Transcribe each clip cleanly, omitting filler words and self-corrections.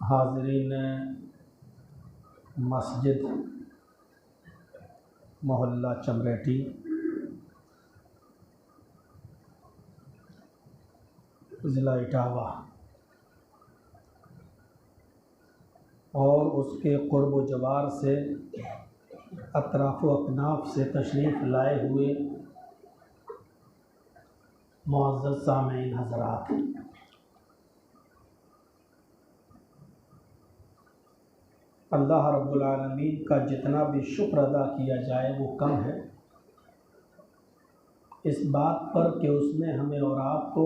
हाज़रीन मस्जिद मोहल्ला चमरेटी ज़िला इटावा और उसके क़ुर्ब व जवार से अतराफ़ व अकनाफ़ से तशरीफ़ लाए हुए मुअज़्ज़ज़ सामीन हज़रात, अल्लाह रब्बुल आलमीन का जितना भी शुक्र अदा किया जाए वो कम है, इस बात पर कि उसने हमें और आपको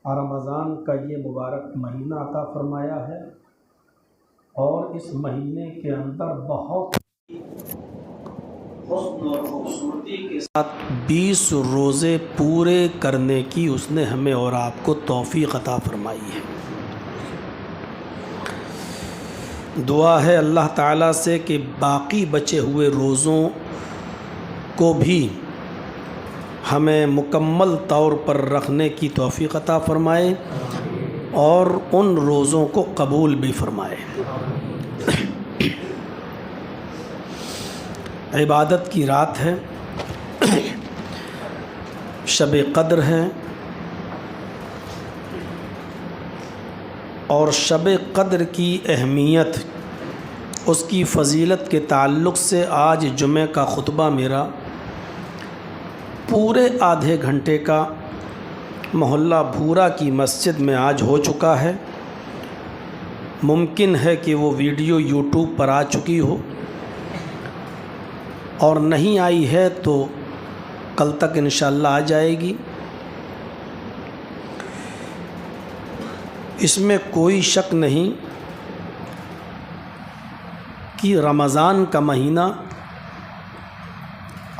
रमज़ान का ये मुबारक महीना अता फ़रमाया है और इस महीने के अंदर बहुत हुस्न और खूबसूरती के साथ 20 रोज़े पूरे करने की उसने हमें और आपको तौफ़ीक़ अता फ़रमाई है। दुआ है अल्लाह ताला से कि बाकी बचे हुए रोज़ों को भी हमें मुकम्मल तौर पर रखने की तौफ़ीक़ अता फ़रमाए और उन रोज़ों को कबूल भी फ़रमाए। इबादत की रात है, शब क़द्र है और शब क़द्र की अहमियत, उसकी फ़जीलत के ताल्लुक़ से आज जुमे का ख़ुतबा मेरा पूरे आधे घंटे का मोहल्ला भूरा की मस्जिद में आज हो चुका है। मुमकिन है कि वो वीडियो यूट्यूब पर आ चुकी हो और नहीं आई है तो कल तक इंशाअल्लाह आ जाएगी। इसमें कोई शक नहीं कि रमज़ान का महीना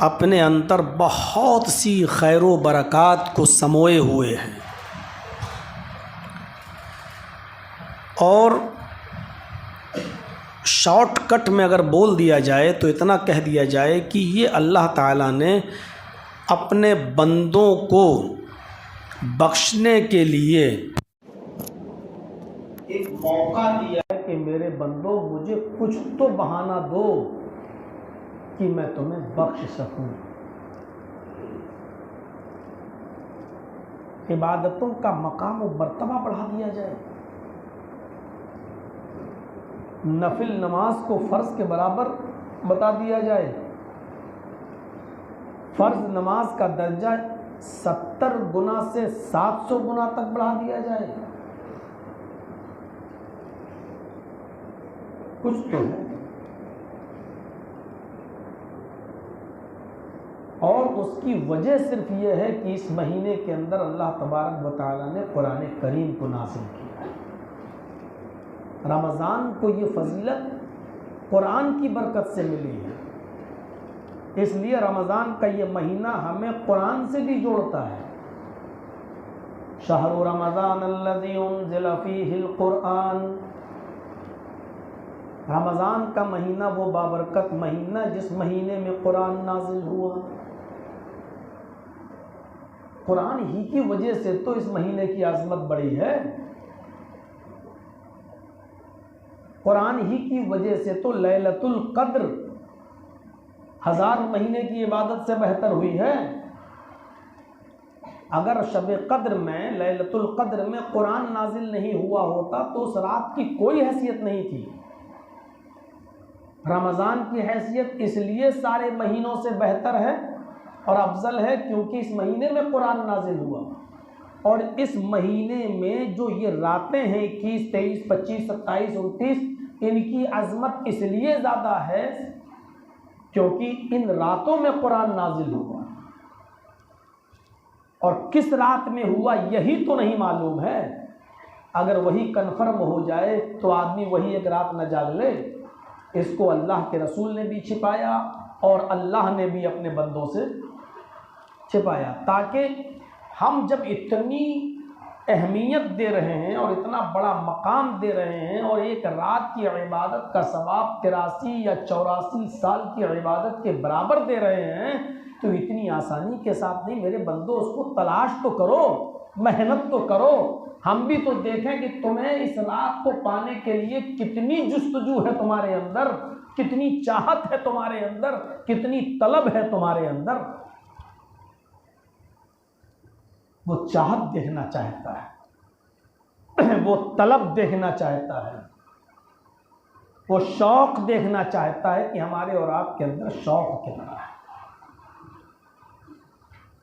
अपने अंदर बहुत सी खैर व बरक़ात को समोए हुए है और शॉर्टकट में अगर बोल दिया जाए तो इतना कह दिया जाए कि ये अल्लाह ताला ने अपने बंदों को बख्शने के लिए एक मौका दिया है कि मेरे बंदों मुझे कुछ तो बहाना दो कि मैं तुम्हें बख्श सकूं। इबादतों का मकाम व मर्तबा बढ़ा दिया जाए, नफिल नमाज को फ़र्ज़ के बराबर बता दिया जाए, फ़र्ज़ नमाज का दर्जा 70 गुना से 700 गुना तक बढ़ा दिया जाए। कुछ तो है। और उसकी वजह सिर्फ ये है कि इस महीने के अंदर अल्लाह तबारक व तआला ने कुरान करीम को नाज़िल किया है। रमज़ान को ये फजीलत कुरान की बरकत से मिली है, इसलिए रमज़ान का ये महीना हमें कुरान से भी जोड़ता है। शहरु रमज़ान अल्लज़ी उन्ज़िला फ़ीहिल कुरान, रमज़ान का महीना वो बाबरकत महीना जिस महीने में कुरान नाजिल हुआ। कुरान ही की वजह से तो इस महीने की आज़मत बढ़ी है, कुरान ही की वजह से तो लैलतुल क़द्र 1000 महीने की इबादत से बेहतर हुई है। अगर शब क़द्र में, लैलतुल क़द्र में कुरान नाजिल नहीं हुआ होता तो उस रात की कोई हैसियत नहीं थी। रमज़ान की हैसियत इसलिए सारे महीनों से बेहतर है और अफजल है क्योंकि इस महीने में कुरान नाजिल हुआ। और इस महीने में जो ये रातें हैं 21, 23, 25, 27, 29, इनकी अज़मत इसलिए ज़्यादा है क्योंकि इन रातों में कुरान नाजिल हुआ। और किस रात में हुआ यही तो नहीं मालूम है। अगर वही कन्फर्म हो जाए तो आदमी वही एक रात न जाग ले। इसको अल्लाह के रसूल ने भी छिपाया और अल्लाह ने भी अपने बंदों से छिपाया, ताकि हम जब इतनी अहमियत दे रहे हैं और इतना बड़ा मकाम दे रहे हैं और एक रात की इबादत का सवाब 83 या 84 साल की इबादत के बराबर दे रहे हैं, तो इतनी आसानी के साथ नहीं मेरे बंदों, उसको तलाश तो करो, मेहनत तो करो। हम भी तो देखें कि तुम्हें इस रात को पाने के लिए कितनी जुस्तजू है तुम्हारे अंदर, कितनी चाहत है तुम्हारे अंदर, कितनी तलब है तुम्हारे अंदर। वो चाहत देखना चाहता है, वो तलब देखना चाहता है, वो शौक देखना चाहता है कि हमारे और आपके अंदर शौक कितना है।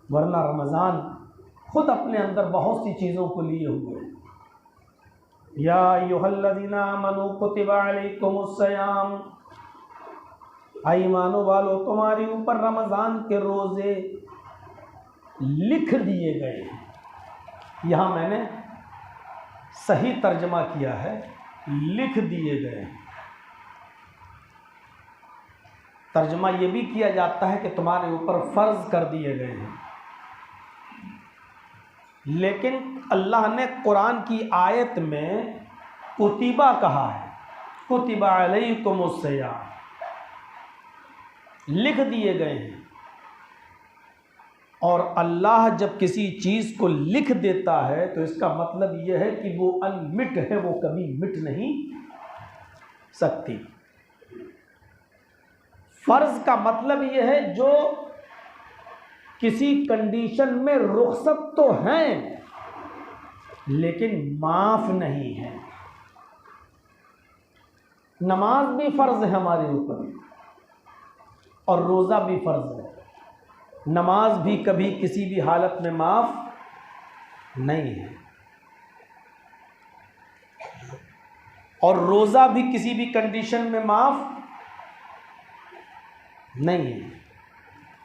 वरना रमज़ान खुद अपने अंदर बहुत सी चीज़ों को लिए हुए हैं। या अय्युहल्लज़ीना आमनू कुतिबा अलैकुमुस्सियाम, ईमानो वालो तुम्हारे ऊपर रमज़ान के रोज़े लिख दिए गए हैं। यहाँ मैंने सही तर्जमा किया है, लिख दिए गए हैं। तर्जमा ये भी किया जाता है कि तुम्हारे ऊपर फ़र्ज़ कर दिए गए हैं, लेकिन अल्लाह ने कुरान की आयत में कुतिबा कहा है, कुतिबा अलैकुमुस्सियाम, लिख दिए गए हैं। और अल्लाह जब किसी चीज़ को लिख देता है तो इसका मतलब यह है कि वो अनमिट है, वो कभी मिट नहीं सकती। फ़र्ज़ का मतलब यह है जो किसी कंडीशन में रुखसत तो हैं लेकिन माफ़ नहीं है। नमाज भी फ़र्ज़ है हमारे ऊपर और रोज़ा भी फ़र्ज़ है। नमाज भी कभी किसी भी हालत में माफ़ नहीं है और रोज़ा भी किसी भी कंडीशन में माफ़ नहीं है।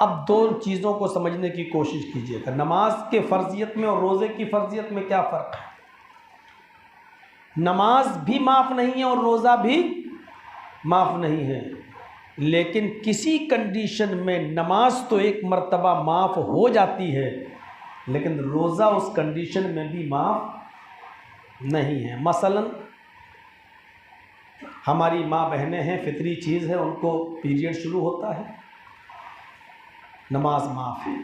अब दो चीज़ों को समझने की कोशिश कीजिएगा। नमाज के फ़र्ज़ियत में और रोज़े की फ़र्ज़ियत में क्या फ़र्क है? नमाज भी माफ़ नहीं है और रोज़ा भी माफ़ नहीं है, लेकिन किसी कंडीशन में नमाज तो एक मर्तबा माफ़ हो जाती है, लेकिन रोज़ा उस कंडीशन में भी माफ़ नहीं है। मसलन हमारी माँ बहनें हैं, फितरी चीज़ है, उनको पीरियड शुरू होता है, नमाज माफ़ है।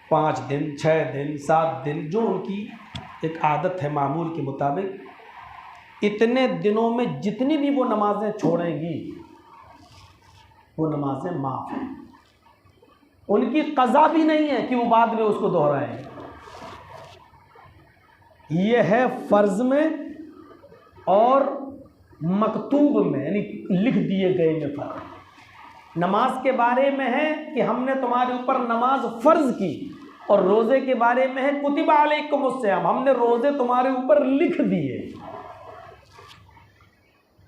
5 दिन, 6 दिन, 7 दिन, जो उनकी एक आदत है मामूल के मुताबिक, इतने दिनों में जितनी भी वो नमाज़ें छोड़ेंगी वो नमाज़ें माफ़ हैं। उनकी क़ज़ा भी नहीं है कि वो बाद में उसको दोहराएंगे। ये है फ़र्ज़ में और मकतूब में, यानी लिख दिए गए में फ़र्क। नमाज के बारे में है कि हमने तुम्हारे ऊपर नमाज फ़र्ज़ की, और रोज़े के बारे में है कुतिबा अलैकुमुस्सियाम, हमने रोज़े तुम्हारे ऊपर लिख दिए।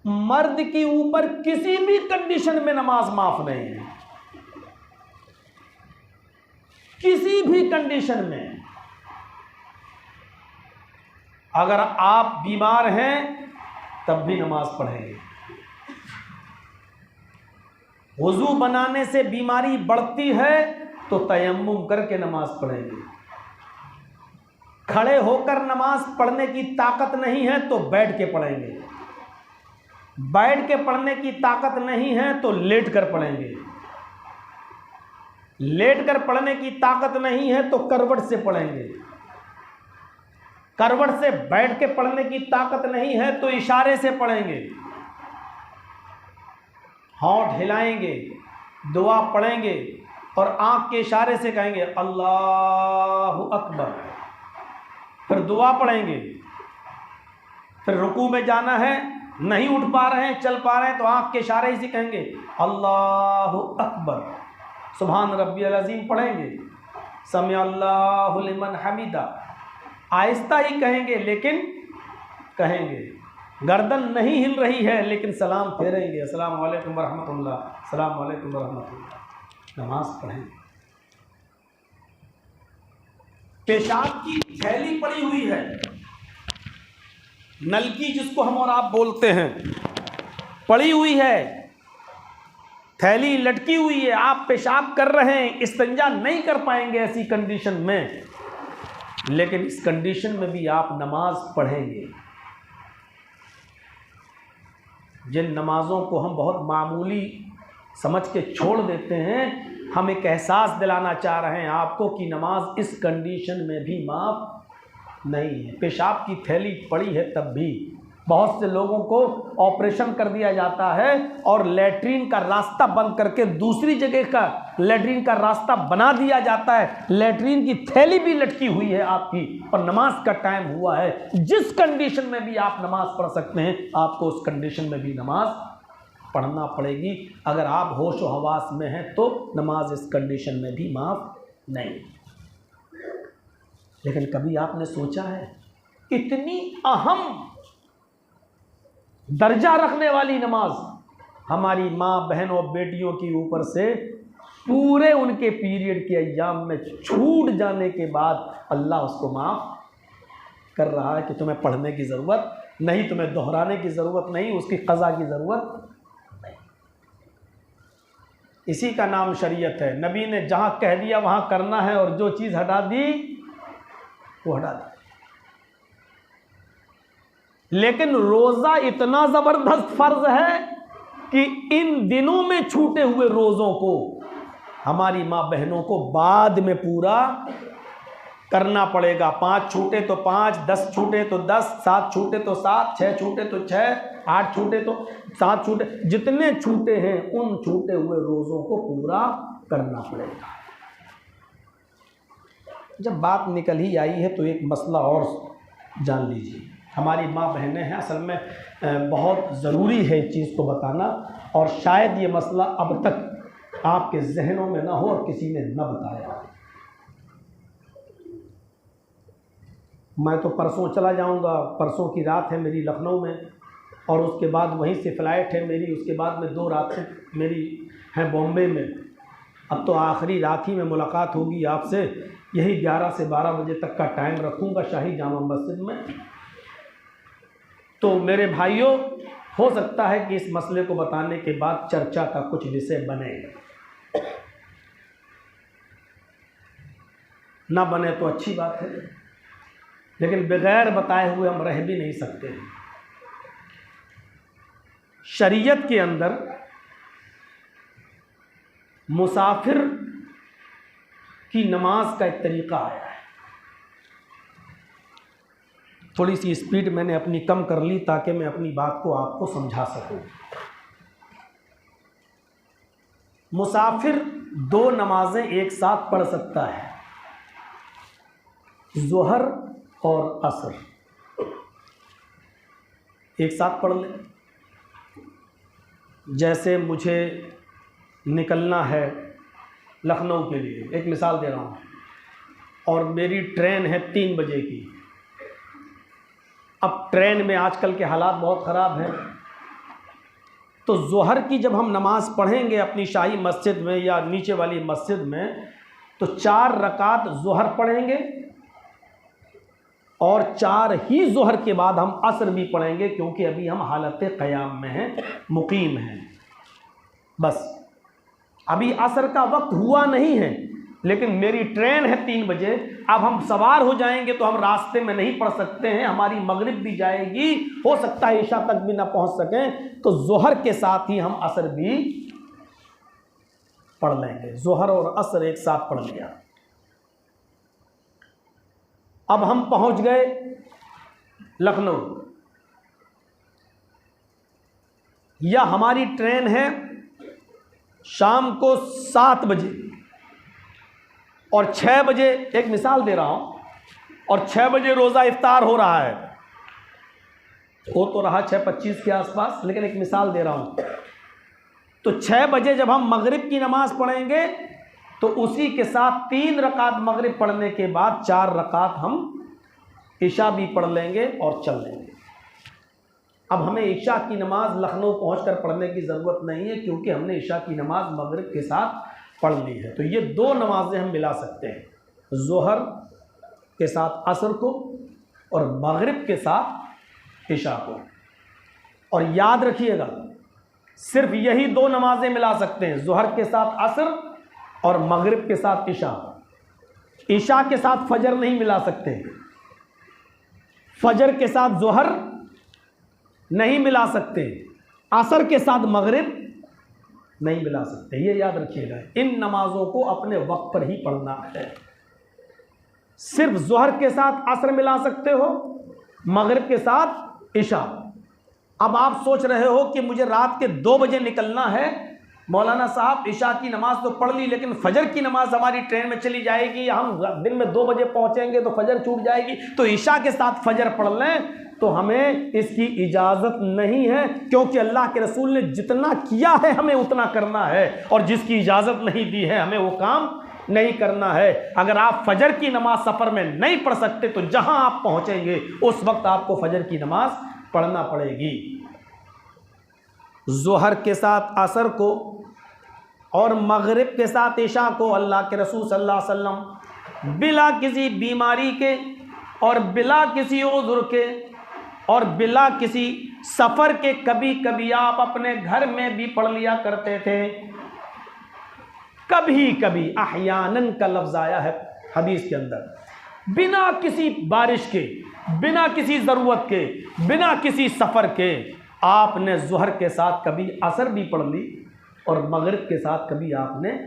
मर्द के ऊपर किसी भी कंडीशन में नमाज माफ नहीं है, किसी भी कंडीशन में। अगर आप बीमार हैं तब भी नमाज पढ़ेंगे। वुज़ू बनाने से बीमारी बढ़ती है तो तयम्मुम करके नमाज पढ़ेंगे। खड़े होकर नमाज पढ़ने की ताकत नहीं है तो बैठ के पढ़ेंगे। बैठ के पढ़ने की ताकत नहीं है तो लेट कर पढ़ेंगे। लेट कर पढ़ने की ताकत नहीं है तो करवट से पढ़ेंगे। करवट से बैठ के पढ़ने की ताकत नहीं है तो इशारे से पढ़ेंगे। होंठ हिलाएंगे, दुआ पढ़ेंगे और आंख के इशारे से कहेंगे अल्लाहु अकबर, फिर दुआ पढ़ेंगे। फिर रुकू में जाना है, नहीं उठ पा रहे हैं, चल पा रहे हैं तो आंख के इशारे से कहेंगे अल्लाहु अकबर। सुभान रब्बियल अज़ीम पढ़ेंगे, समी अल्लाहु लिमन हमीदा, आहिस्ता ही कहेंगे लेकिन कहेंगे। गर्दन नहीं हिल रही है लेकिन सलाम फेरेंगे, अस्सलाम वालेकुम वरहमतुल्लाह, अस्सलाम वालेकुम वरहमतुल्लाह। नमाज पढ़ेंगे। पेशाब की थैली पड़ी हुई है, नलकी जिसको हम और आप बोलते हैं, पड़ी हुई है, थैली लटकी हुई है, आप पेशाब कर रहे हैं, इस्तिंजा नहीं कर पाएंगे ऐसी कंडीशन में, लेकिन इस कंडीशन में भी आप नमाज पढ़ेंगे। जिन नमाज़ों को हम बहुत मामूली समझ के छोड़ देते हैं, हम एक एहसास दिलाना चाह रहे हैं आपको कि नमाज इस कंडीशन में भी माफ़ नहीं है। पेशाब की थैली पड़ी है तब भी बहुत से लोगों को ऑपरेशन कर दिया जाता है और लैट्रीन का रास्ता बंद करके दूसरी जगह का लैट्रीन का रास्ता बना दिया जाता है। लैट्रीन की थैली भी लटकी हुई है आपकी और नमाज का टाइम हुआ है। जिस कंडीशन में भी आप नमाज पढ़ सकते हैं, आपको उस कंडीशन में भी नमाज पढ़ना पड़ेगी। अगर आप होश व हवास में हैं तो नमाज इस कंडीशन में भी माफ़ नहीं। लेकिन कभी आपने सोचा है इतनी अहम दर्जा रखने वाली नमाज हमारी माँ बहन और बेटियों के ऊपर से पूरे उनके पीरियड के अय्याम में छूट जाने के बाद अल्लाह उसको माफ़ कर रहा है कि तुम्हें पढ़ने की ज़रूरत नहीं, तुम्हें दोहराने की ज़रूरत नहीं, उसकी क़ज़ा की ज़रूरत नहीं। इसी का नाम शरीयत है। नबी ने जहाँ कह दिया वहाँ करना है और जो चीज़ हटा दी वो हटा दी। लेकिन रोज़ा इतना ज़बरदस्त फ़र्ज़ है कि इन दिनों में छूटे हुए रोज़ों को हमारी माँ बहनों को बाद में पूरा करना पड़ेगा। 5 छूटे तो 5, 10 छूटे तो 10, 7 छूटे तो 7, 6 छूटे तो 6, 8 छूटे तो 7 छूटे, जितने छूटे हैं उन छूटे हुए रोज़ों को पूरा करना पड़ेगा। जब बात निकल ही आई है तो एक मसला और जान लीजिए। हमारी माँ बहनें हैं, असल में बहुत ज़रूरी है इस चीज़ को बताना, और शायद ये मसला अब तक आपके जहनों में ना हो और किसी ने न बताया। मैं तो परसों चला जाऊंगा, परसों की रात है मेरी लखनऊ में और उसके बाद वहीं से फ़्लाइट है मेरी, उसके बाद में 2 रातें मेरी हैं बॉम्बे में। अब तो आखिरी रात ही में मुलाकात होगी आपसे, यही 11 से 12 बजे तक का टाइम रखूँगा शाही जामा मस्जिद में। तो मेरे भाइयों, हो सकता है कि इस मसले को बताने के बाद चर्चा का कुछ विषय बने, ना बने तो अच्छी बात है, लेकिन बगैर बताए हुए हम रह भी नहीं सकते। शरीयत के अंदर मुसाफिर की नमाज का एक तरीक़ा आया है। थोड़ी सी स्पीड मैंने अपनी कम कर ली ताकि मैं अपनी बात को आपको समझा सकूं। मुसाफिर 2 नमाजें एक साथ पढ़ सकता है, ज़ोहर और असर। एक साथ पढ़ लें। जैसे मुझे निकलना है लखनऊ के लिए, एक मिसाल दे रहा हूँ, और मेरी ट्रेन है 3 बजे की। अब ट्रेन में आजकल के हालात बहुत ख़राब हैं, तो ज़ोहर की जब हम नमाज़ पढ़ेंगे अपनी शाही मस्जिद में या नीचे वाली मस्जिद में, तो 4 रकात ज़ोहर पढ़ेंगे और 4 ही ज़ोहर के बाद हम असर भी पढ़ेंगे, क्योंकि अभी हम हालत क़याम में हैं, मुकीम हैं। बस अभी असर का वक्त हुआ नहीं है, लेकिन मेरी ट्रेन है 3 बजे। अब हम सवार हो जाएंगे तो हम रास्ते में नहीं पढ़ सकते हैं, हमारी मगरिब भी जाएगी, हो सकता है ईशा तक भी ना पहुंच सकें, तो ज़ोहर के साथ ही हम असर भी पढ़ लेंगे। ज़ोहर और असर एक साथ पढ़ लिया। अब हम पहुंच गए लखनऊ, या हमारी ट्रेन है शाम को 7 बजे और 6 बजे, एक मिसाल दे रहा हूं, और 6 बजे रोज़ा इफ्तार हो रहा है, हो तो रहा 6:25 के आसपास, लेकिन एक मिसाल दे रहा हूं। तो 6 बजे जब हम मगरिब की नमाज़ पढ़ेंगे तो उसी के साथ 3 रकात मगरिब पढ़ने के बाद 4 रकात हम ईशा भी पढ़ लेंगे और चल लेंगे। अब हमें ईशा की नमाज़ लखनऊ पहुंचकर पढ़ने की ज़रूरत नहीं है, क्योंकि हमने ईशा की नमाज़ मगरिब के साथ पढ़ ली है। तो ये 2 नमाजें हम मिला सकते हैं, ज़ोहर के साथ असर को और मगरिब के साथ ईशा को। और याद रखिएगा, सिर्फ यही 2 नमाजें मिला सकते हैं, ज़ोहर के साथ असर और मगरिब के साथ ईशा। ईशा के साथ फजर नहीं मिला सकते, फजर के साथ ज़ोहर नहीं मिला सकते, असर के साथ मगरिब नहीं मिला सकते। ये याद रखिएगा, इन नमाजों को अपने वक्त पर ही पढ़ना है। सिर्फ ज़ोहर के साथ असर मिला सकते हो, मगरिब के साथ ईशा। अब आप सोच रहे हो कि मुझे रात के 2 बजे निकलना है, मौलाना साहब ईशा की नमाज तो पढ़ ली, लेकिन फजर की नमाज हमारी ट्रेन में चली जाएगी, हम दिन में 2 बजे पहुंचेंगे तो फजर छूट जाएगी, तो ईशा के साथ फजर पढ़ लें। तो हमें इसकी इजाज़त नहीं है, क्योंकि अल्लाह के रसूल ने जितना किया है हमें उतना करना है, और जिसकी इजाज़त नहीं दी है हमें वो काम नहीं करना है। अगर आप फजर की नमाज सफ़र में नहीं पढ़ सकते तो जहां आप पहुंचेंगे उस वक्त आपको फजर की नमाज पढ़ना पड़ेगी। ज़ोहर के साथ असर को और मगरिब के साथ ईशा को अल्लाह के रसूल सल्लल्लाहु अलैहि वसल्लम बिला किसी बीमारी के और बिला किसी उज़्र के और बिला किसी सफ़र के कभी कभी आप अपने घर में भी पढ़ लिया करते थे। कभी कभी, अहयानन का लफ्ज़ आया है हदीस के अंदर, बिना किसी बारिश के, बिना किसी ज़रूरत के, बिना किसी सफ़र के आपने ज़ोहर के साथ कभी असर भी पढ़ ली और मगरिब के साथ कभी आपने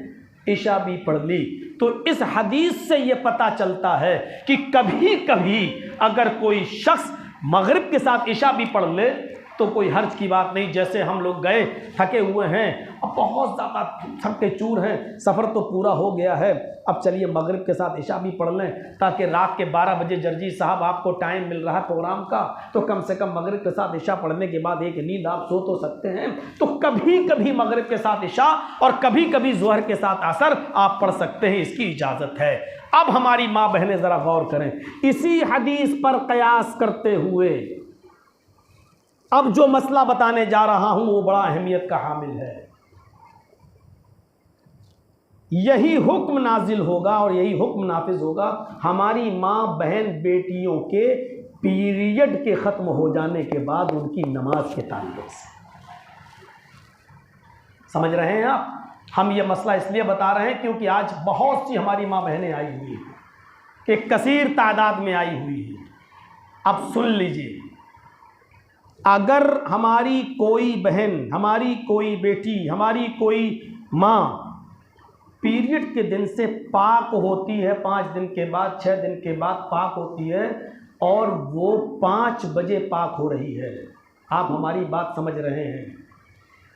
ईशा भी पढ़ ली। तो इस हदीस से ये पता चलता है कि कभी कभी अगर कोई शख्स मगरिब के साथ ईशा भी पढ़ ले तो कोई हर्ज की बात नहीं। जैसे हम लोग गए, थके हुए हैं, अब बहुत ज़्यादा थके चूर हैं, सफ़र तो पूरा हो गया है, अब चलिए मगरिब के साथ ईशा भी पढ़ लें, ताकि रात के 12 बजे जर्जी साहब आपको टाइम मिल रहा है प्रोग्राम का, तो कम से कम मगरिब के साथ ईशा पढ़ने के बाद एक नींद आप सो तो सकते हैं। तो कभी कभी मगरिब के साथ ईशा और कभी कभी ज़ोहर के साथ असर आप पढ़ सकते हैं, इसकी इजाज़त है। अब हमारी माँ बहनें ज़रा गौर करें, इसी हदीस पर कयास करते हुए अब जो मसला बताने जा रहा हूं वो बड़ा अहमियत का हामिल है। यही हुक्म नाजिल होगा और यही हुक्म नाफिज होगा हमारी माँ बहन बेटियों के पीरियड के ख़त्म हो जाने के बाद उनकी नमाज के ताल्लुक से। समझ रहे हैं आप? हम ये मसला इसलिए बता रहे हैं क्योंकि आज बहुत सी हमारी माँ बहनें आई हुई हैं, कि कसीर तादाद में आई हुई है। अब सुन लीजिए, अगर हमारी कोई बहन, हमारी कोई बेटी, हमारी कोई माँ पीरियड के दिन से पाक होती है, 5 दिन के बाद, 6 दिन के बाद पाक होती है, और वो 5 बजे पाक हो रही है, आप हमारी बात समझ रहे हैं,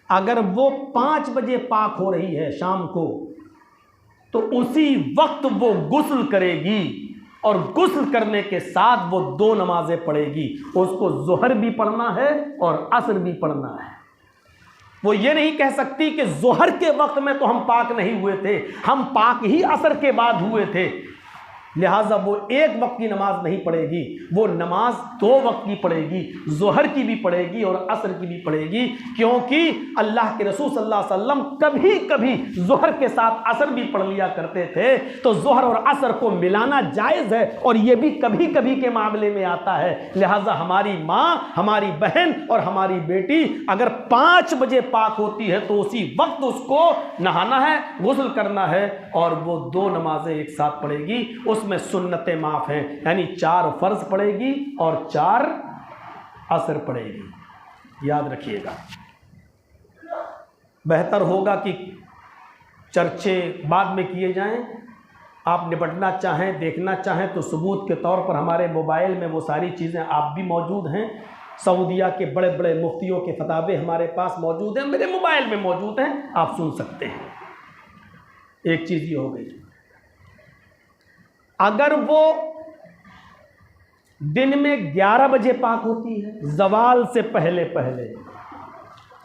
अगर वो 5 बजे पाक हो रही है शाम को, तो उसी वक्त वो गुस्ल करेगी और गुस्ल करने के साथ वो 2 नमाजें पढ़ेगी। उसको ज़ोहर भी पढ़ना है और असर भी पढ़ना है। वो ये नहीं कह सकती कि ज़ोहर के वक्त में तो हम पाक नहीं हुए थे, हम पाक ही असर के बाद हुए थे, लिहाजा वो एक वक्त की नमाज नहीं पढ़ेगी, वो नमाज 2 वक्त की पढ़ेगी, ज़ोहर की भी पढ़ेगी और असर की भी पढ़ेगी। क्योंकि अल्लाह के रसूल सल्लल्लाहु अलैहि वसल्लम कभी कभी ज़ोहर के साथ असर भी पढ़ लिया करते थे, तो ज़ोहर और असर को मिलाना जायज़ है और ये भी कभी कभी के मामले में आता है। लिहाजा हमारी माँ, हमारी बहन और हमारी बेटी अगर 5 बजे पाक होती है तो उसी वक्त उसको नहाना है, गुस्ल करना है और वो 2 नमाजें एक साथ पढ़ेगी। उसमें सुन्नतें माफ हैं, यानी 4 फर्ज पढ़ेगी और 4 असर पढ़ेगी। याद रखिएगा, बेहतर होगा कि चर्चे बाद में किए जाएं। आप निपटना चाहें, देखना चाहें तो सबूत के तौर पर हमारे मोबाइल में वो सारी चीज़ें आप भी मौजूद हैं। सऊदिया के बड़े बड़े मुफ्तियों के फतावे हमारे पास मौजूद हैं, मेरे मोबाइल में मौजूद हैं, आप सुन सकते हैं। एक चीज़ ये हो गई, अगर वो दिन में 11 बजे पाक होती है, ज़वाल से पहले पहले,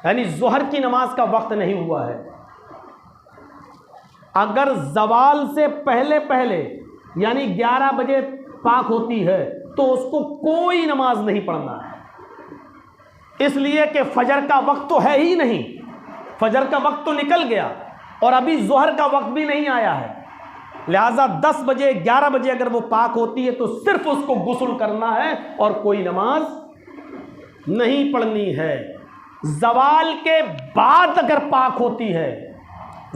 यानी ज़ोहर की नमाज का वक्त नहीं हुआ है, अगर ज़वाल से पहले पहले यानी 11 बजे पाक होती है तो उसको कोई नमाज नहीं पढ़ना है। इसलिए कि फजर का वक्त तो है ही नहीं, फजर का वक्त तो निकल गया और अभी ज़ोहर का वक्त भी नहीं आया है। लिहाजा 10 बजे 11 बजे अगर वो पाक होती है तो सिर्फ उसको गुस्ल करना है और कोई नमाज नहीं पढ़नी है। ज़वाल के बाद अगर पाक होती है,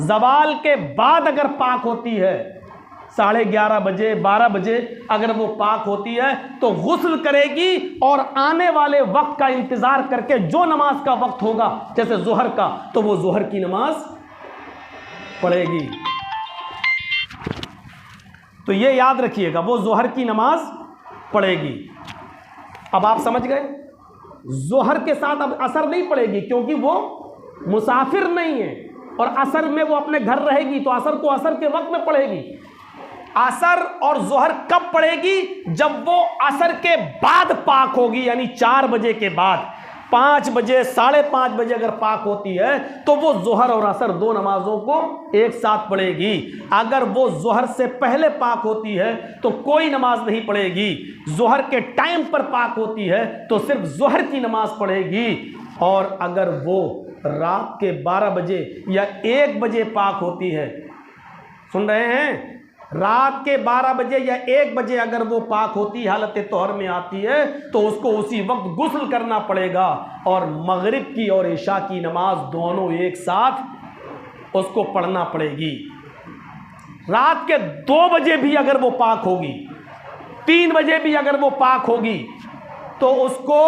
ज़वाल के बाद अगर पाक होती है, 11:30 बजे 12 बजे अगर वो पाक होती है तो गुस्ल करेगी और आने वाले वक्त का इंतज़ार करके जो नमाज का वक्त होगा जैसे ज़ोहर का, तो वो ज़ोहर की नमाज पढ़ेगी। तो ये याद रखिएगा, वो ज़ोहर की नमाज पढ़ेगी। अब आप समझ गए, ज़ोहर के साथ अब असर नहीं पढ़ेगी क्योंकि वो मुसाफिर नहीं है और असर में वो अपने घर रहेगी, तो असर को असर के वक्त में पढ़ेगी। असर और ज़ोहर कब पढ़ेगी? जब वो असर के बाद पाक होगी, यानी 4 बजे के बाद। 5 बजे 5:30 बजे अगर पाक होती है तो वो ज़ोहर और असर 2 नमाजों को एक साथ पढ़ेगी। अगर वो ज़ोहर से पहले पाक होती है तो कोई नमाज नहीं पढ़ेगी। ज़ोहर के टाइम पर पाक होती है तो सिर्फ ज़ोहर की नमाज पढ़ेगी। और अगर वो रात के 12 बजे या 1 बजे पाक होती है, सुन रहे हैं, रात के 12 बजे या 1 बजे अगर वो पाक होती हालत तोहर में आती है तो उसको उसी वक्त गुस्ल करना पड़ेगा और मगरिब की और इशा की नमाज दोनों एक साथ उसको पढ़ना पड़ेगी। रात के 2 बजे भी अगर वो पाक होगी, 3 बजे भी अगर वो पाक होगी तो उसको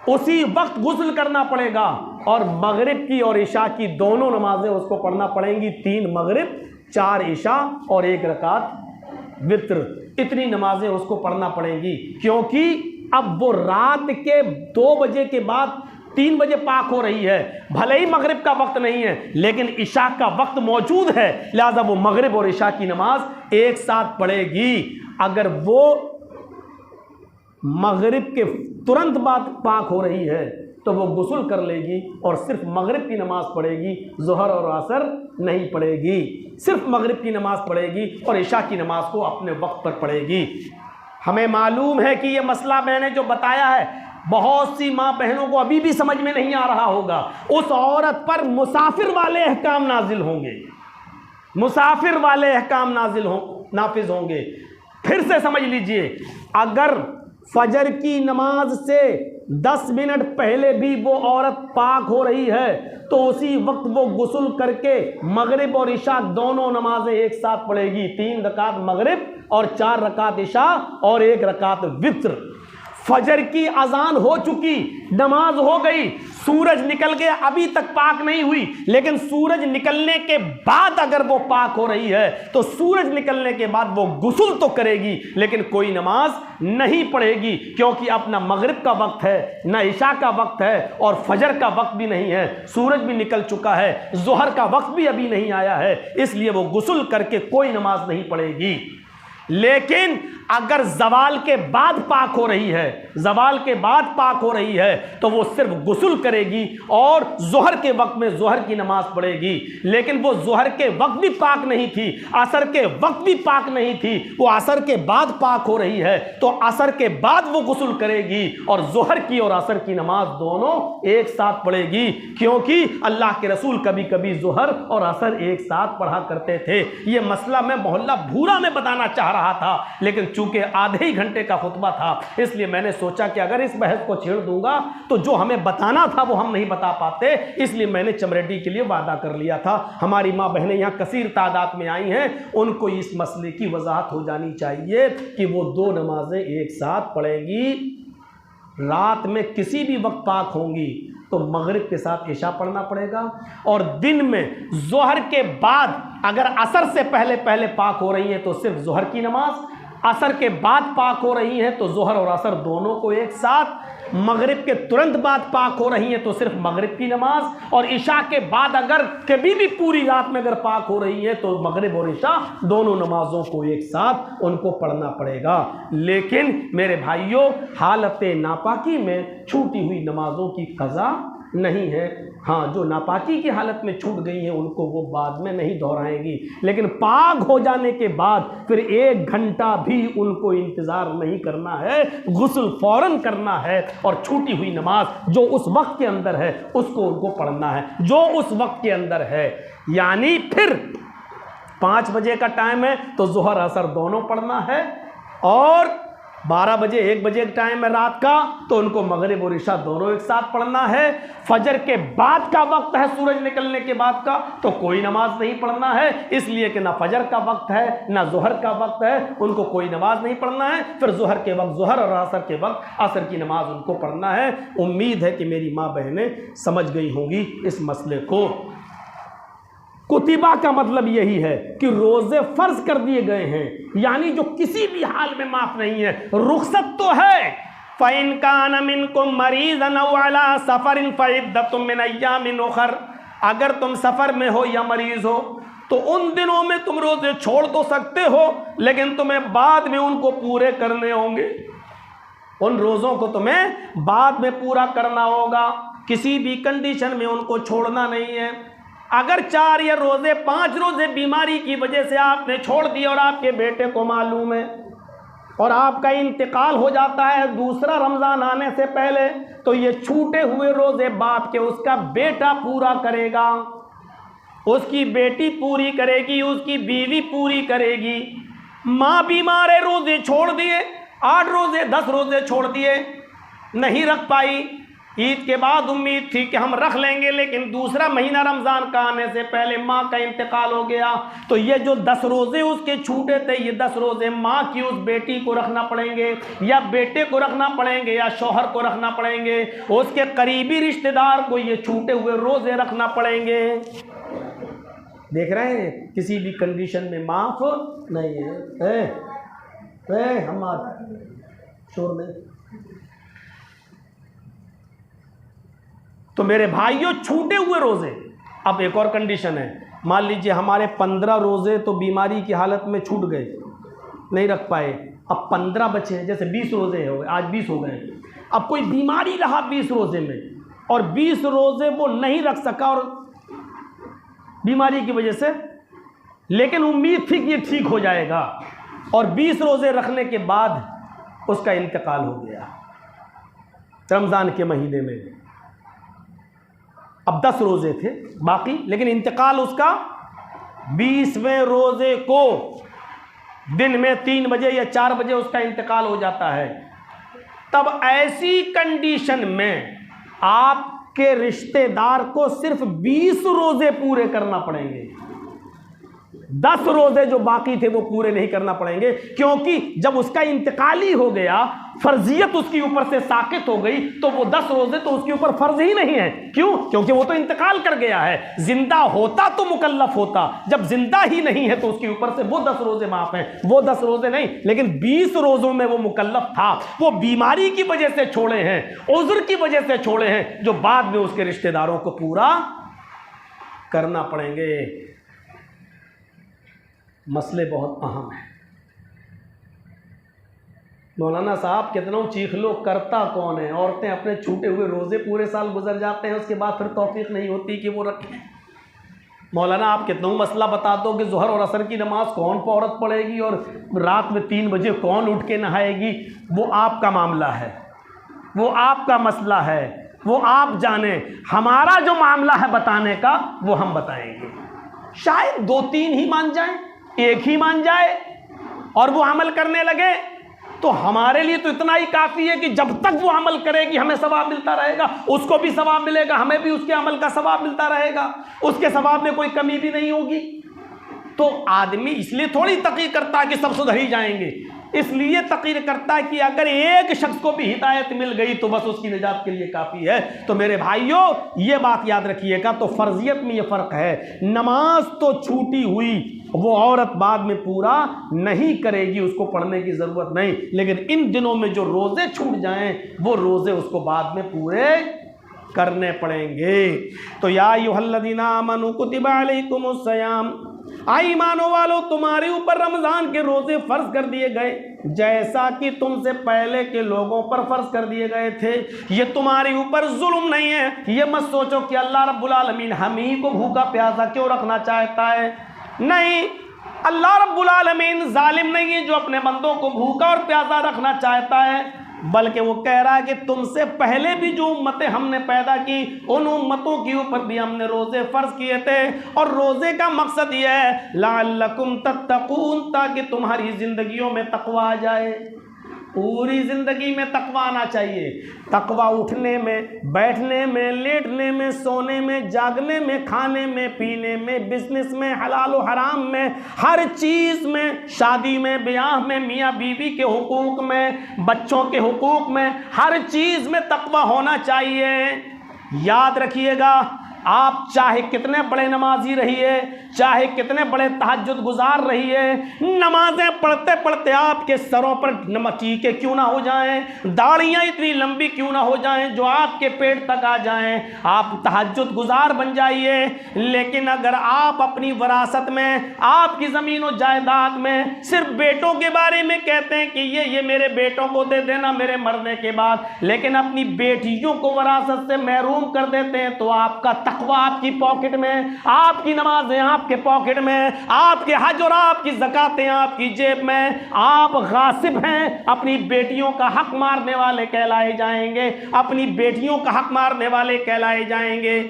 उसी वक्त गुस्ल करना पड़ेगा और मगरिब की और इशा की दोनों नमाजें उसको पढ़ना पड़ेंगी। 3 मगरिब 4 इशा और 1 रकात वित्र, इतनी नमाजें उसको पढ़ना पड़ेंगी। क्योंकि अब वो रात के 2 बजे के बाद 3 बजे पाक हो रही है, भले ही मगरिब का वक्त नहीं है लेकिन इशा का वक्त मौजूद है, लिहाजा वो मगरिब और इशा की नमाज एक साथ पढ़ेगी। अगर वो मगरिब के तुरंत बाद पाक हो रही है तो वो गुस्ल कर लेगी और सिर्फ मगरिब की नमाज पढ़ेगी, ज़ोहर और असर नहीं पढ़ेगी। सिर्फ मगरिब की नमाज पढ़ेगी और इशा की नमाज को अपने वक्त पर पढ़ेगी। हमें मालूम है कि ये मसला मैंने जो बताया है बहुत सी माँ बहनों को अभी भी समझ में नहीं आ रहा होगा। उस औरत पर मुसाफिर वाले अहकाम नाजिल होंगे, मुसाफिर वाले अहकाम नाफिज होंगे। फिर से समझ लीजिए, अगर फजर की नमाज से 10 मिनट पहले भी वो औरत पाक हो रही है तो उसी वक्त वो गुस्ल करके मगरिब और इशा दोनों नमाजें एक साथ पढ़ेगी। 3 रकात मगरिब और 4 रकात इशा और 1 रकात वित्र। फजर की अजान हो चुकी, नमाज हो गई, सूरज निकल गया, अभी तक पाक नहीं हुई, लेकिन सूरज निकलने के बाद अगर वो पाक हो रही है तो सूरज निकलने के बाद वो गुस्ल तो करेगी लेकिन कोई नमाज नहीं पढ़ेगी। क्योंकि अब ना मगरिब का वक्त है, ना इशा का वक्त है और फजर का वक्त भी नहीं है, सूरज भी निकल चुका है, ज़ोहर का वक्त भी अभी नहीं आया है, इसलिए वो गुस्ल करके कोई नमाज नहीं पढ़ेगी। लेकिन अगर जवाल के बाद पाक हो रही है, जवाल के बाद पाक हो रही है, तो वो सिर्फ गुस्ल करेगी और जोहर के वक्त में जोहर की नमाज पढ़ेगी। लेकिन वो जोहर के वक्त भी पाक नहीं थी, असर के वक्त भी पाक नहीं थी, वो असर के बाद पाक हो रही है, तो असर के बाद वो गुस्ल करेगी और जोहर की और असर की नमाज दोनों एक साथ पढ़ेगी। क्योंकि अल्लाह के रसूल कभी कभी जोहर और असर एक साथ पढ़ा करते थे। ये मसला मैं मोहल्ला भूरा में बताना चाह रहा था, लेकिन चूंकि आधे ही घंटे का खुतबा था, इसलिए मैंने सोचा कि अगर इस बहस को छेड़ दूंगा तो जो हमें बताना था वो हम नहीं बता पाते, इसलिए मैंने चमरेडी के लिए वादा कर लिया था। हमारी माँ बहनें यहाँ कसीर तादाद में आई हैं, उनको इस मसले की वजाहत हो जानी चाहिए कि वो दो नमाजें एक साथ पढ़ेंगी। रात में किसी भी वक्त पाक होंगी तो मगरिब के साथ इशा पढ़ना पड़ेगा, और दिन में जोहर के बाद अगर असर से पहले पहले पाक हो रही है तो सिर्फ जोहर की नमाज, असर के बाद पाक हो रही है तो जोहर और असर दोनों को एक साथ, मगरिब के तुरंत बाद पाक हो रही है तो सिर्फ मगरिब की नमाज, और इशा के बाद अगर कभी भी पूरी रात में अगर पाक हो रही है तो मगरिब और इशा दोनों नमाजों को एक साथ उनको पढ़ना पड़ेगा। लेकिन मेरे भाइयों, हालत नापाकी में छूटी हुई नमाजों की कज़ा नहीं है। हाँ, जो नापाकी की हालत में छूट गई हैं उनको वो बाद में नहीं दोहराएंगी, लेकिन पाक हो जाने के बाद फिर 1 घंटा भी उनको इंतज़ार नहीं करना है, गुस्ल फौरन करना है और छूटी हुई नमाज जो उस वक्त के अंदर है उसको उनको पढ़ना है, जो उस वक्त के अंदर है। यानी फिर 5 बजे का टाइम है तो जोहर असर दोनों पढ़ना है, और 12 बजे 1 बजे का टाइम है रात का तो उनको मगरिब और इशा दोनों एक साथ पढ़ना है। फजर के बाद का वक्त है सूरज निकलने के बाद का तो कोई नमाज नहीं पढ़ना है, इसलिए कि ना फजर का वक्त है ना जोहर का वक्त है, उनको कोई नमाज नहीं पढ़ना है। फिर जोहर के वक्त जोहर और असर के वक्त असर की नमाज उनको पढ़ना है। उम्मीद है कि मेरी माँ बहनें समझ गई होंगी इस मसले को। कुतिबा का मतलब यही है कि रोजे फर्ज कर दिए गए हैं, यानी जो किसी भी हाल में माफ नहीं है। रुखसत तो है, फ़इन कान मिनकुम मरीज़न औ अला सफ़रिन फ़इद्दतुम मिन अय्यामिन उख़र, अगर तुम सफ़र में हो या मरीज़ हो तो उन दिनों में तुम रोजे छोड़ तो सकते हो, लेकिन तुम्हें बाद में उनको पूरे करने होंगे। उन रोज़ों को तुम्हें बाद में पूरा करना होगा, किसी भी कंडीशन में उनको छोड़ना नहीं है। अगर 4 या 5 रोजे बीमारी की वजह से आपने छोड़ दिए और आपके बेटे को मालूम है और आपका इंतकाल हो जाता है दूसरा रमज़ान आने से पहले, तो ये छूटे हुए रोजे बाप के उसका बेटा पूरा करेगा, उसकी बेटी पूरी करेगी, उसकी बीवी पूरी करेगी। माँ बीमार है, रोजे छोड़ दिए, 8 रोजे 10 रोजे छोड़ दिए, नहीं रख पाई। ईद के बाद उम्मीद थी कि हम रख लेंगे, लेकिन दूसरा महीना रमज़ान का आने से पहले माँ का इंतकाल हो गया, तो ये जो 10 रोज़े उसके छूटे थे, ये 10 रोज़े माँ की उस बेटी को रखना पड़ेंगे, या बेटे को रखना पड़ेंगे, या शौहर को रखना पड़ेंगे, उसके करीबी रिश्तेदार को ये छूटे हुए रोज़े रखना पड़ेंगे। देख रहे हैं, किसी भी कंडीशन में माफ़ नहीं है। हम शोर में तो मेरे भाइयों, छूटे हुए रोज़े। अब एक और कंडीशन है, मान लीजिए हमारे 15 रोज़े तो बीमारी की हालत में छूट गए, नहीं रख पाए, अब 15 बचे हैं, जैसे 20 रोज़े हो गए, आज 20 हो गए। अब कोई बीमारी रहा 20 रोज़े में और 20 रोज़े वो नहीं रख सका और बीमारी की वजह से, लेकिन उम्मीद थी कि ये ठीक हो जाएगा, और 20 रोज़े रखने के बाद उसका इंतकाल हो गया रमज़ान के महीने में। अब 10 रोज़े थे बाकी, लेकिन इंतकाल उसका 20वें रोज़े को दिन में 3 बजे या 4 बजे उसका इंतकाल हो जाता है। तब ऐसी कंडीशन में आपके रिश्तेदार को सिर्फ 20 रोज़े पूरे करना पड़ेंगे, 10 रोज़े जो बाकी थे वो पूरे नहीं करना पड़ेंगे, क्योंकि जब उसका इंतकाल ही हो गया, फर्जियत उसके ऊपर से साकित हो गई, तो वो 10 रोज़े तो उसके ऊपर फर्ज ही नहीं है। क्यों? क्योंकि वो तो इंतकाल कर गया है। जिंदा होता तो मुकल्लफ होता, जब जिंदा ही नहीं है तो उसके ऊपर से वो 10 रोज़े माफ हैं, वो 10 रोज़े नहीं, लेकिन 20 रोज़ों में वो मुकल्लफ था। वो बीमारी की वजह से छोड़े हैं, उज़्र की वजह से छोड़े हैं, जो बाद में उसके रिश्तेदारों को पूरा करना पड़ेंगे। मसले बहुत अहम हैं। मौलाना साहब कितना चीख लो, करता कौन है? औरतें अपने छूटे हुए रोज़े पूरे साल गुजर जाते हैं, उसके बाद फिर तौफीक नहीं होती कि वो रखें। मौलाना आप कितना मसला बता दो कि ज़ोहर और असर की नमाज कौन औरत पढ़ेगी और रात में 3 बजे कौन उठ के नहाएगी, वो आपका मामला है, वो आपका मसला है, वो आप जाने। हमारा जो मामला है बताने का वो हम बताएंगे। शायद 2-3 ही मान जाए, एक ही मान जाए और वो अमल करने लगे तो हमारे लिए तो इतना ही काफ़ी है कि जब तक वो अमल करेगी हमें सवाब मिलता रहेगा, उसको भी सवाब मिलेगा, हमें भी उसके अमल का सवाब मिलता रहेगा, उसके सवाब में कोई कमी भी नहीं होगी। तो आदमी इसलिए थोड़ी तक़ीर करता है कि सब सुधर ही जाएंगे, इसलिए तक़ीर करता है कि अगर एक शख्स को भी हिदायत मिल गई तो बस उसकी निजात के लिए काफ़ी है। तो मेरे भाइयों ये बात याद रखिएगा। तो फ़र्जियत में ये फ़र्क है, नमाज तो छूटी हुई वो औरत बाद में पूरा नहीं करेगी, उसको पढ़ने की ज़रूरत नहीं, लेकिन इन दिनों में जो रोज़े छूट जाएं वो रोज़े उसको बाद में पूरे करने पड़ेंगे। तो या अय्युहल्लज़ीना आमनू कुतिबा अलैकुमुस्सियाम, आई ईमानो वालों तुम्हारे ऊपर रमज़ान के रोज़े फ़र्ज कर दिए गए जैसा कि तुमसे पहले के लोगों पर फ़र्ज कर दिए गए थे। ये तुम्हारे ऊपर जुल्म नहीं है। ये मत सोचो कि अल्लाह रब्बुल आलमीन हम ही को भूखा प्यासा क्यों रखना चाहता है। नहीं, अल्लाह रब्बुल आलमीन जालिम नहीं है जो अपने बंदों को भूखा और प्यासा रखना चाहता है, बल्कि वो कह रहा है कि तुमसे पहले भी जो उम्मतें हमने पैदा की उन उम्मतों के ऊपर भी हमने रोज़े फ़र्ज किए थे। और रोज़े का मकसद ये है लअल्लकुम तत्तकून, ताकि तुम्हारी ज़िंदगियों में तक़वा आ जाए। पूरी ज़िंदगी में तक़वा आना चाहिए। तक़वा उठने में, बैठने में, लेटने में, सोने में, जागने में, खाने में, पीने में, बिजनेस में, हलाल और हराम में, हर चीज़ में, शादी में, ब्याह में, मियाँ बीवी के हुकूक में, बच्चों के हुकूक में, हर चीज़ में तक़वा होना चाहिए। याद रखिएगा, आप चाहे कितने बड़े नमाजी रहिए, चाहे कितने बड़े तहज्जुद गुजार रहिए, नमाजें पढ़ते पढ़ते आपके सरों पर टीके क्यों ना हो जाएं, दाढ़ियाँ इतनी लंबी क्यों ना हो जाएं जो आपके पेट तक आ जाएं, आप तहज्जुद गुजार बन जाइए। लेकिन अगर आप अपनी वरासत में, आपकी ज़मीन और जायदाद में सिर्फ बेटों के बारे में कहते हैं कि ये मेरे बेटों को दे देना मेरे मरने के बाद, लेकिन अपनी बेटियों को वरासत से महरूम कर देते हैं, तो आपका तक़वा आपकी पॉकेट में, आपकी नमाजें आपके पॉकेट में, आपके हज और आपकी ज़कातें आपकी जेब में। आप गासिब हैं, अपनी बेटियों का हक मारने वाले कहलाए जाएंगे, अपनी बेटियों का हक मारने वाले कहलाए जाएंगे।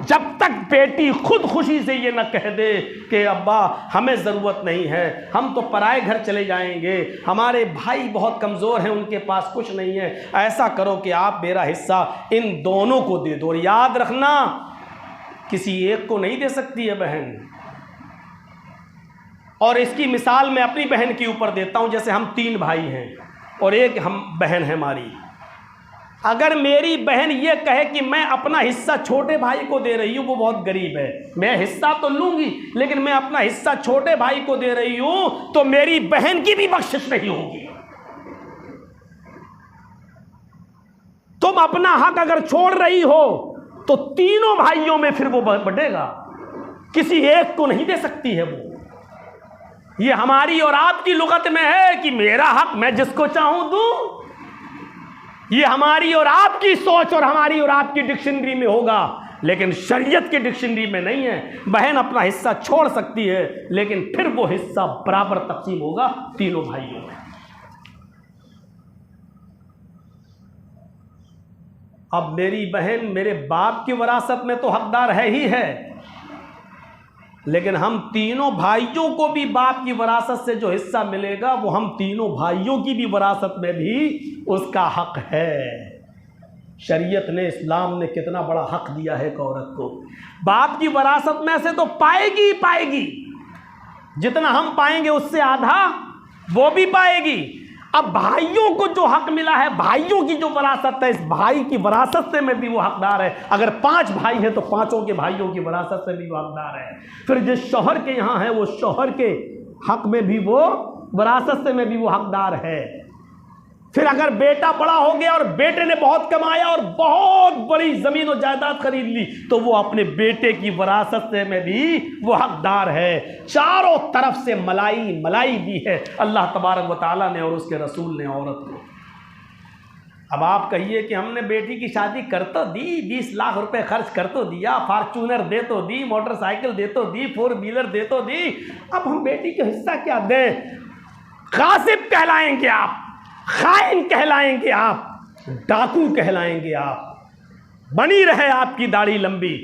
जब तक बेटी खुद खुशी से ये न कह दे कि अब्बा हमें ज़रूरत नहीं है, हम तो पराए घर चले जाएंगे, हमारे भाई बहुत कमज़ोर हैं, उनके पास कुछ नहीं है, ऐसा करो कि आप मेरा हिस्सा इन दोनों को दे दो। और याद रखना, किसी एक को नहीं दे सकती है बहन। और इसकी मिसाल मैं अपनी बहन के ऊपर देता हूँ। जैसे हम 3 भाई हैं और एक हम बहन है हमारी। अगर मेरी बहन ये कहे कि मैं अपना हिस्सा छोटे भाई को दे रही हूँ, वो बहुत गरीब है, मैं हिस्सा तो लूँगी लेकिन मैं अपना हिस्सा छोटे भाई को दे रही हूँ, तो मेरी बहन की भी बख्शिश नहीं होगी। तुम अपना हक अगर छोड़ रही हो तो तीनों भाइयों में फिर वो बढ़ेगा, किसी एक को नहीं दे सकती है वो। ये हमारी और आपकी लुगत में है कि मेरा हक मैं जिसको चाहूं दूं। ये हमारी और आपकी सोच और हमारी और आपकी डिक्शनरी में होगा, लेकिन शरीयत की डिक्शनरी में नहीं है। बहन अपना हिस्सा छोड़ सकती है लेकिन फिर वो हिस्सा बराबर तकसीम होगा तीनों भाइयों में। अब मेरी बहन मेरे बाप की वरासत में तो हकदार है ही है, लेकिन हम तीनों भाइयों को भी बाप की वरासत से जो हिस्सा मिलेगा वो हम तीनों भाइयों की भी वरासत में भी उसका हक है। शरीयत ने, इस्लाम ने कितना बड़ा हक दिया है एक औरत को। बाप की वरासत में से तो पाएगी ही पाएगी, जितना हम पाएंगे उससे आधा वो भी पाएगी। अब भाइयों को जो हक मिला है, भाइयों की जो वरासत है, इस भाई की वरासत से में भी वो हकदार है। अगर 5 भाई हैं तो 5 के भाइयों की वरासत से भी वो हकदार है। फिर जिस शौहर के यहाँ है वो शौहर के हक में भी वो वरासत से में भी वो हकदार है। फिर अगर बेटा बड़ा हो गया और बेटे ने बहुत कमाया और बहुत बड़ी ज़मीन और जायदाद खरीद ली, तो वो अपने बेटे की वरासत से में भी वो हकदार है। चारों तरफ से मलाई मलाई दी है अल्लाह तबारक व तआला ने और उसके रसूल ने औरत को। अब आप कहिए कि हमने बेटी की शादी कर तो दी, 20 लाख रुपए खर्च कर तो दिया, फार्चूनर दे तो दी, मोटरसाइकिल दे तो दी, 4 व्हीलर दे तो दी, अब हम बेटी का हिस्सा क्या दें? गासिब कहलाएंगे आप, खाइन कहलाएंगे आप, डाकू कहलाएंगे आप। बनी रहे आपकी दाढ़ी लंबी,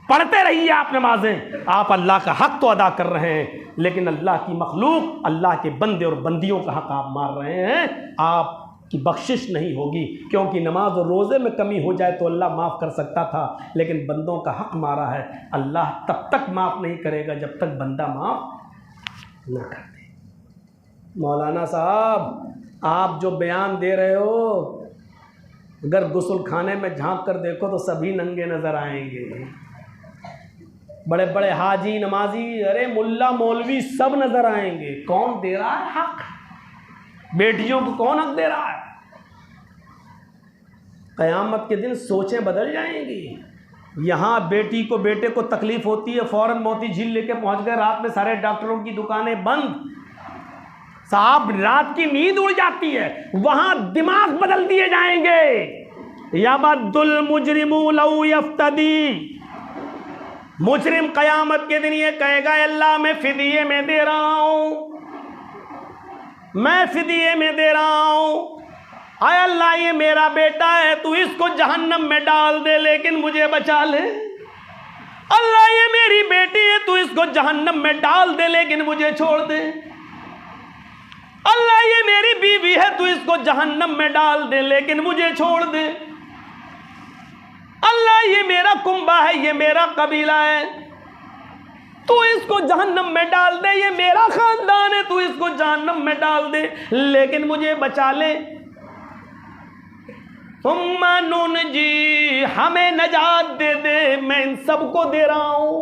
पढ़ते रहिए आप नमाजें, आप अल्लाह का हक तो अदा कर रहे हैं, लेकिन अल्लाह की मखलूक, अल्लाह के बंदे और बंदियों का हक आप मार रहे हैं। आप की बख्शिश नहीं होगी, क्योंकि नमाज और रोज़े में कमी हो जाए तो अल्लाह माफ़ कर सकता था, लेकिन बंदों का हक मारा है। अल्लाह तब तक माफ़ नहीं करेगा जब तक बंदा माफ़ ना कर दे। मौलाना साहब, आप जो बयान दे रहे हो, अगर गुस्ल खाने में झांक कर देखो तो सभी नंगे नज़र आएंगे। बड़े बड़े हाजी, नमाजी, अरे मुल्ला मौलवी सब नज़र आएंगे। कौन दे रहा है हक? बेटियों को कौन हक दे रहा है? क़यामत के दिन सोचें बदल जाएंगी। यहाँ बेटी को बेटे को तकलीफ़ होती है, फ़ौरन मोती झील लेके पहुँच गए, रात में सारे डॉक्टरों की दुकानें बंद, साहब रात की नींद उड़ जाती है, वहाँ दिमाग बदल दिए जाएंगे। यबद्दुल मुजरिमू लौ यफ्तदी, मुजरिम क़यामत के दिन ये कहेगा अल्लाह मैं फ़िदिये में दे रहा हूँ, मैं फ़िदिये में दे रहा हूँ। आय अल्लाह ये मेरा बेटा है, तू इसको जहन्नम में डाल दे लेकिन मुझे बचा ले। अल्लाह ये मेरी बेटी है, तू इसको जहन्नम में डाल दे लेकिन मुझे छोड़ दे। अल्लाह ये मेरी बीवी है, तू इसको जहन्नम में डाल दे लेकिन मुझे छोड़ दे। अल्लाह ये मेरा कुंबा है, ये मेरा कबीला है, तू इसको जहन्नम में डाल दे, ये मेरा खानदान है, तू इसको जहन्नम में डाल दे लेकिन मुझे बचा ले। सुम्मा नुनजी, हमें नजात दे दे, मैं इन सबको दे रहा हूं।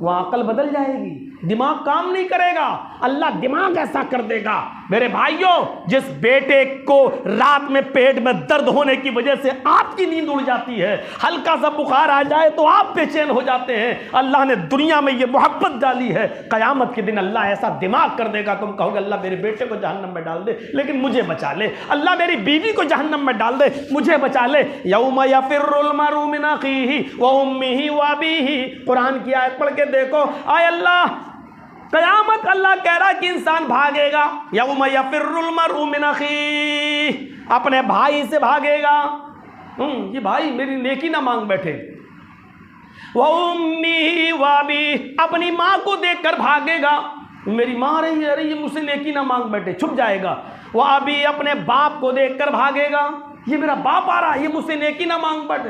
वह अकल बदल जाएगी, दिमाग काम नहीं करेगा, अल्लाह दिमाग ऐसा कर देगा। मेरे भाइयों, जिस बेटे को रात में पेट में दर्द होने की वजह से आपकी नींद उड़ जाती है, हल्का सा बुखार आ जाए तो आप बेचैन हो जाते हैं, अल्लाह ने दुनिया में ये मोहब्बत डाली है। क़यामत के दिन अल्लाह ऐसा दिमाग कर देगा, तुम कहोगे अल्लाह मेरे बेटे को जहन्नम में डाल दे लेकिन मुझे बचा ले, अल्लाह मेरी बीवी को जहन्नम में डाल दे मुझे बचा ले। यौम यफिर्रुल मरउ मिन अखीही व उम्मिही व अबीही, कुरान की आयत पढ़ के देखो। आय अल्लाह, क़यामत अल्लाह कह रहा है कि इंसान भागेगा। यौम यफिर्रुल मरउ मिन अखीही, अपने भाई से भागेगा। ये भाई मेरी नेकी ना मांग बैठे। व उम्मी व अबी, अपनी माँ को देखकर भागेगा, मेरी माँ रही है, अरे ये मुझसे नेकी ना मांग बैठे, छुप जाएगा। व अबी, अपने बाप को देखकर भागेगा, ये मेरा बाप आ रहा है, ये मुझसे नेकी ना मांग बैठे।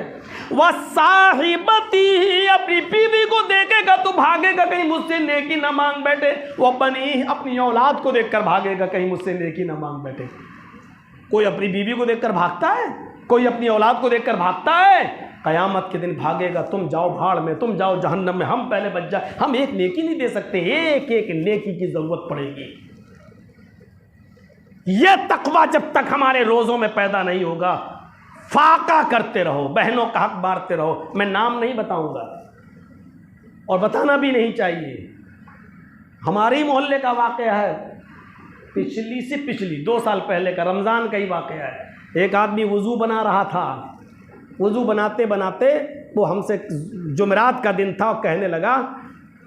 वह साहिबती, अपनी बीवी को देखेगा तो भागेगा, कहीं मुझसे नेकी ना मांग बैठे। वह बनी, अपनी औलाद को देखकर भागेगा, कहीं मुझसे नेकी ना मांग बैठे। कोई अपनी बीवी को देखकर भागता है? कोई अपनी औलाद को देखकर भागता है? क़यामत के दिन भागेगा, तुम जाओ भाड़ में, तुम जाओ जहन्नम में, हम पहले बच जाए। हम एक नेकी नहीं दे सकते, एक एक नेकी की ज़रूरत पड़ेगी। यह तकवा जब तक हमारे रोज़ों में पैदा नहीं होगा, फाका करते रहो, बहनों का हक मारते रहो। मैं नाम नहीं बताऊंगा और बताना भी नहीं चाहिए। हमारे ही मोहल्ले का वाक़या है, पिछली 2 साल पहले का, रमज़ान का ही वाक़या है। एक आदमी वज़ू बना रहा था, वज़ू बनाते बनाते वो हमसे, जुमेरात का दिन था, और कहने लगा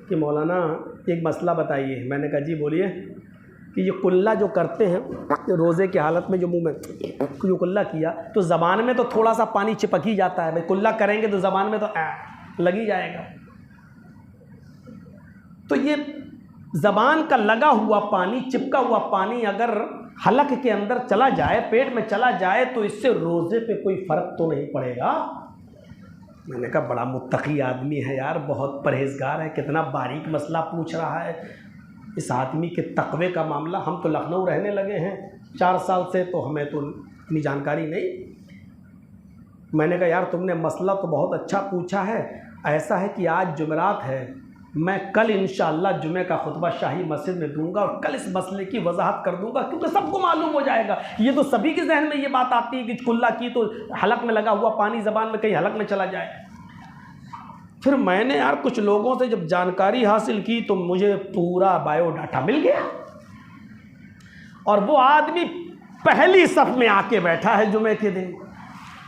कि मौलाना एक मसला बताइए। मैंने कहा जी बोलिए। कि ये कुल्ला जो करते हैं रोज़े की हालत में, जो मुंह में जो कुल्ला किया तो ज़बान में तो थोड़ा सा पानी चिपक ही जाता है, भाई कुल्ला करेंगे तो ज़बान में तो लग ही जाएगा। तो ये ज़बान का लगा हुआ पानी, चिपका हुआ पानी अगर हलक के अंदर चला जाए, पेट में चला जाए, तो इससे रोज़े पे कोई फ़र्क तो नहीं पड़ेगा। मैंने कहा बड़ा मुत्तकी आदमी है यार, बहुत परहेज़गार है, कितना बारीक मसला पूछ रहा है। इस आदमी के तकवे का मामला, हम तो लखनऊ रहने लगे हैं 4 साल से, तो हमें तो इतनी जानकारी नहीं। मैंने कहा यार तुमने मसला तो बहुत अच्छा पूछा है। ऐसा है कि आज जुमेरात है मैं कल इंशाअल्लाह जुमे का खुतबा शाही मस्जिद में दूंगा और कल इस मसले की वजाहत कर दूंगा, क्योंकि सबको मालूम हो जाएगा। ये तो सभी के जहन में ये बात आती है कि कुल्ला की तो हलक में लगा हुआ पानी ज़बान में कहीं हलक में चला जाए। फिर मैंने यार कुछ लोगों से जब जानकारी हासिल की तो मुझे पूरा बायोडाटा मिल गया, और वो आदमी पहली सफ में आके बैठा है जुमे के दिन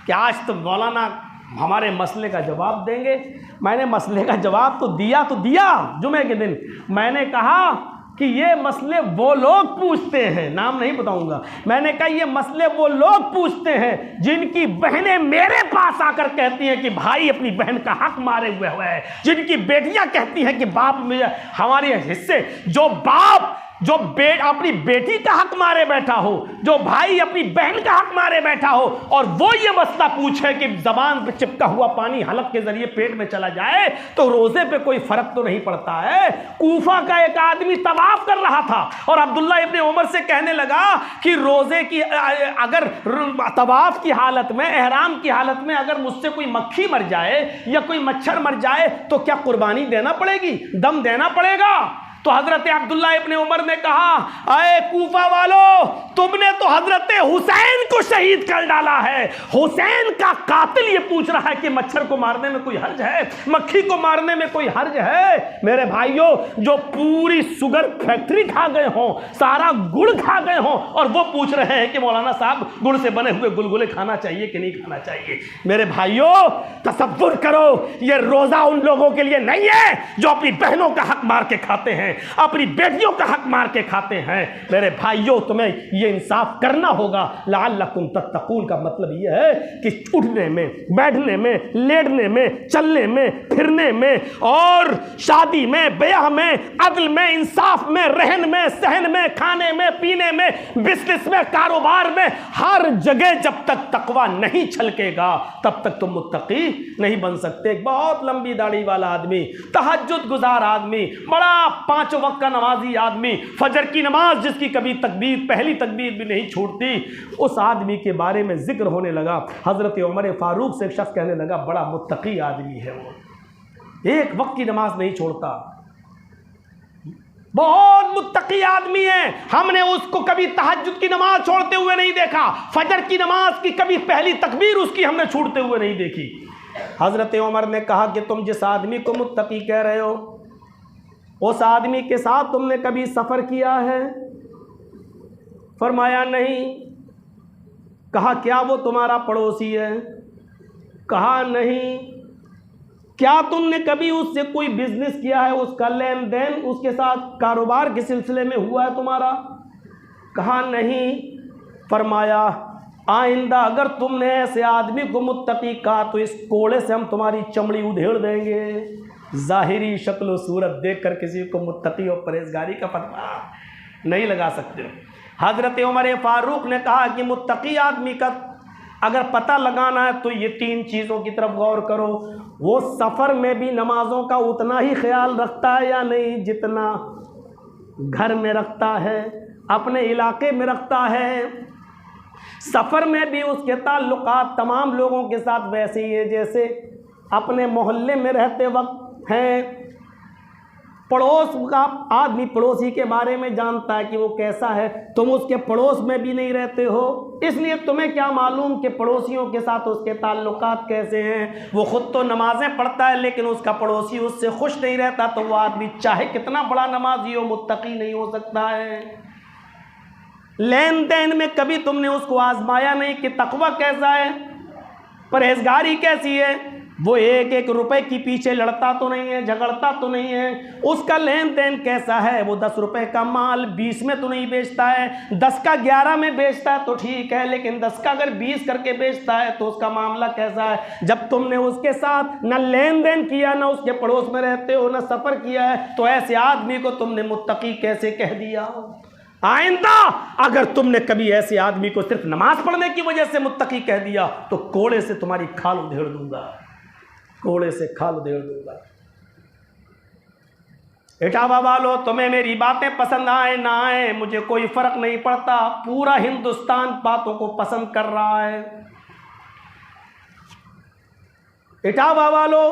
कि आज तो मौलाना हमारे मसले का जवाब देंगे। मैंने मसले का जवाब तो दिया जुमे के दिन। मैंने कहा कि ये मसले वो लोग पूछते हैं, नाम नहीं बताऊंगा, मैंने कहा ये मसले वो लोग पूछते हैं जिनकी बहनें मेरे पास आकर कहती हैं कि भाई अपनी बहन का हक मारे हुए है, जिनकी बेटियां कहती हैं कि बाप मुझे हमारे हिस्से, जो बाप जो अपनी बेटी का हक मारे बैठा हो, जो भाई अपनी बहन का हक मारे बैठा हो, और वो ये मसला पूछे कि जबान पे चिपका हुआ पानी हलक के जरिए पेट में चला जाए तो रोजे पे कोई फर्क तो नहीं पड़ता है। कूफा का एक आदमी तवाफ कर रहा था और अब्दुल्ला इब्ने उमर से कहने लगा कि रोजे की अगर तवाफ की हालत में, एहराम की हालत में अगर मुझसे कोई मक्खी मर जाए या कोई मच्छर मर जाए तो क्या कुर्बानी देना पड़ेगी, दम देना पड़ेगा? तो हजरत अब्दुल्ला इब्ने उमर ने कहा, अरे कूफा वालों, तुमने तो हजरत हुसैन को शहीद कर डाला है। हुसैन का कातिल ये पूछ रहा है कि मच्छर को मारने में कोई हर्ज है, मक्खी को मारने में कोई हर्ज है? मेरे भाइयों, जो पूरी शुगर फैक्ट्री खा गए हों, सारा गुड़ खा गए हों, और वो पूछ रहे हैं कि मौलाना साहब गुड़ से बने हुए गुलगुले खाना चाहिए कि नहीं खाना चाहिए। मेरे भाइयों, तसव्वुर करो, ये रोजा उन लोगों के लिए नहीं है जो अपनी बहनों का हक मार के खाते हैं, अपनी बेटियों का हक मार के खाते हैं। मेरे भाइयों, तुम्हें ये इंसाफ करना होगा। लअल्लकुम तत्तकून का मतलब ये है कि उठने में, बैठने में, लेटने में, चलने में, फिरने में, और शादी में, ब्याह में, अदल में, इंसाफ में, रहन में, सहन में, खाने में, पीने में, बिजनेस में, कारोबार में, हर जगह जब तक तकवा नहीं छलकेगा तब तक तुम मुत्तकी नहीं बन सकते। एक बहुत लंबी दाढ़ी वाला आदमी, तहज्जुद गुजार आदमी, बड़ा 5 वक्त का नमाजी आदमी, फजर की नमाज जिसकी कभी तकबीर, पहली तकबीर भी नहीं छूटती, उस आदमी के बारे में जिक्र होने लगा। हजरत उमर फारूक से एक शख्स कहने लगा, बड़ा मुत्तकी आदमी है वो, एक वक्त की नमाज नहीं छोड़ता, बहुत मुत्तकी आदमी है, हमने उसको कभी तहज्जुद की नमाज छोड़ते हुए नहीं देखा, फजर की नमाज की कभी पहली तकबीर उसकी हमने छूटते हुए नहीं देखी। हजरत उमर ने कहा कि तुम जिस आदमी को मुत्तकी कह रहे हो, उस आदमी के साथ तुमने कभी सफ़र किया है? फरमाया नहीं। कहा क्या वो तुम्हारा पड़ोसी है? कहा नहीं। क्या तुमने कभी उससे कोई बिजनेस किया है, उसका लेन देन उसके साथ कारोबार के सिलसिले में हुआ है तुम्हारा? कहा नहीं। फरमाया आइंदा अगर तुमने ऐसे आदमी को मुत्तकी कहा तो इस कोड़े से हम तुम्हारी चमड़ी उधेड़ देंगे। ज़ाहिरी शक्ल सूरत देखकर किसी को मुत्तकी और परहेजगारी का फतवा नहीं लगा सकते। हज़रत उमर फारूक ने कहा कि मुत्तकी आदमी का अगर पता लगाना है तो ये 3 चीज़ों की तरफ गौर करो। वो सफ़र में भी नमाज़ों का उतना ही ख्याल रखता है या नहीं जितना घर में रखता है, अपने इलाके में रखता है। सफ़र में भी उसके ताल्लुकात तमाम लोगों के साथ वैसे ही है जैसे अपने मोहल्ले में रहते वक्त हैं। पड़ोस का आदमी पड़ोसी के बारे में जानता है कि वो कैसा है, तुम उसके पड़ोस में भी नहीं रहते हो, इसलिए तुम्हें क्या मालूम कि पड़ोसियों के साथ उसके ताल्लुकात कैसे हैं। वो ख़ुद तो नमाज़ें पढ़ता है लेकिन उसका पड़ोसी उससे खुश नहीं रहता, तो वो आदमी चाहे कितना बड़ा नमाजी हो, मुत्तकी नहीं हो सकता है। लेन देन में कभी तुमने उसको आजमाया नहीं कि तकवा कैसा है, परहेजगारी कैसी है। वो एक एक रुपए के पीछे लड़ता तो नहीं है, झगड़ता तो नहीं है, उसका लेन देन कैसा है। वो 10 रुपए का माल 20 में तो नहीं बेचता है, 10 का 11 में बेचता है तो ठीक है, लेकिन 10 का अगर 20 करके बेचता है तो उसका मामला कैसा है। जब तुमने उसके साथ न लेन देन किया, न उसके पड़ोस में रहते हो, न सफ़र किया है, तो ऐसे आदमी को तुमने मुत्तकी कैसे कह दिया। आइंदा अगर तुमने कभी ऐसे आदमी को सिर्फ नमाज पढ़ने की वजह से मुत्तकी कह दिया तो कोड़े से तुम्हारी खाल उधेड़ दूंगा, कोड़े से खाल उधेड़ दूंगा। इटावा वालों, तुम्हें मेरी बातें पसंद आए ना आए मुझे कोई फर्क नहीं पड़ता, पूरा हिंदुस्तान बातों को पसंद कर रहा है। इटावा वालों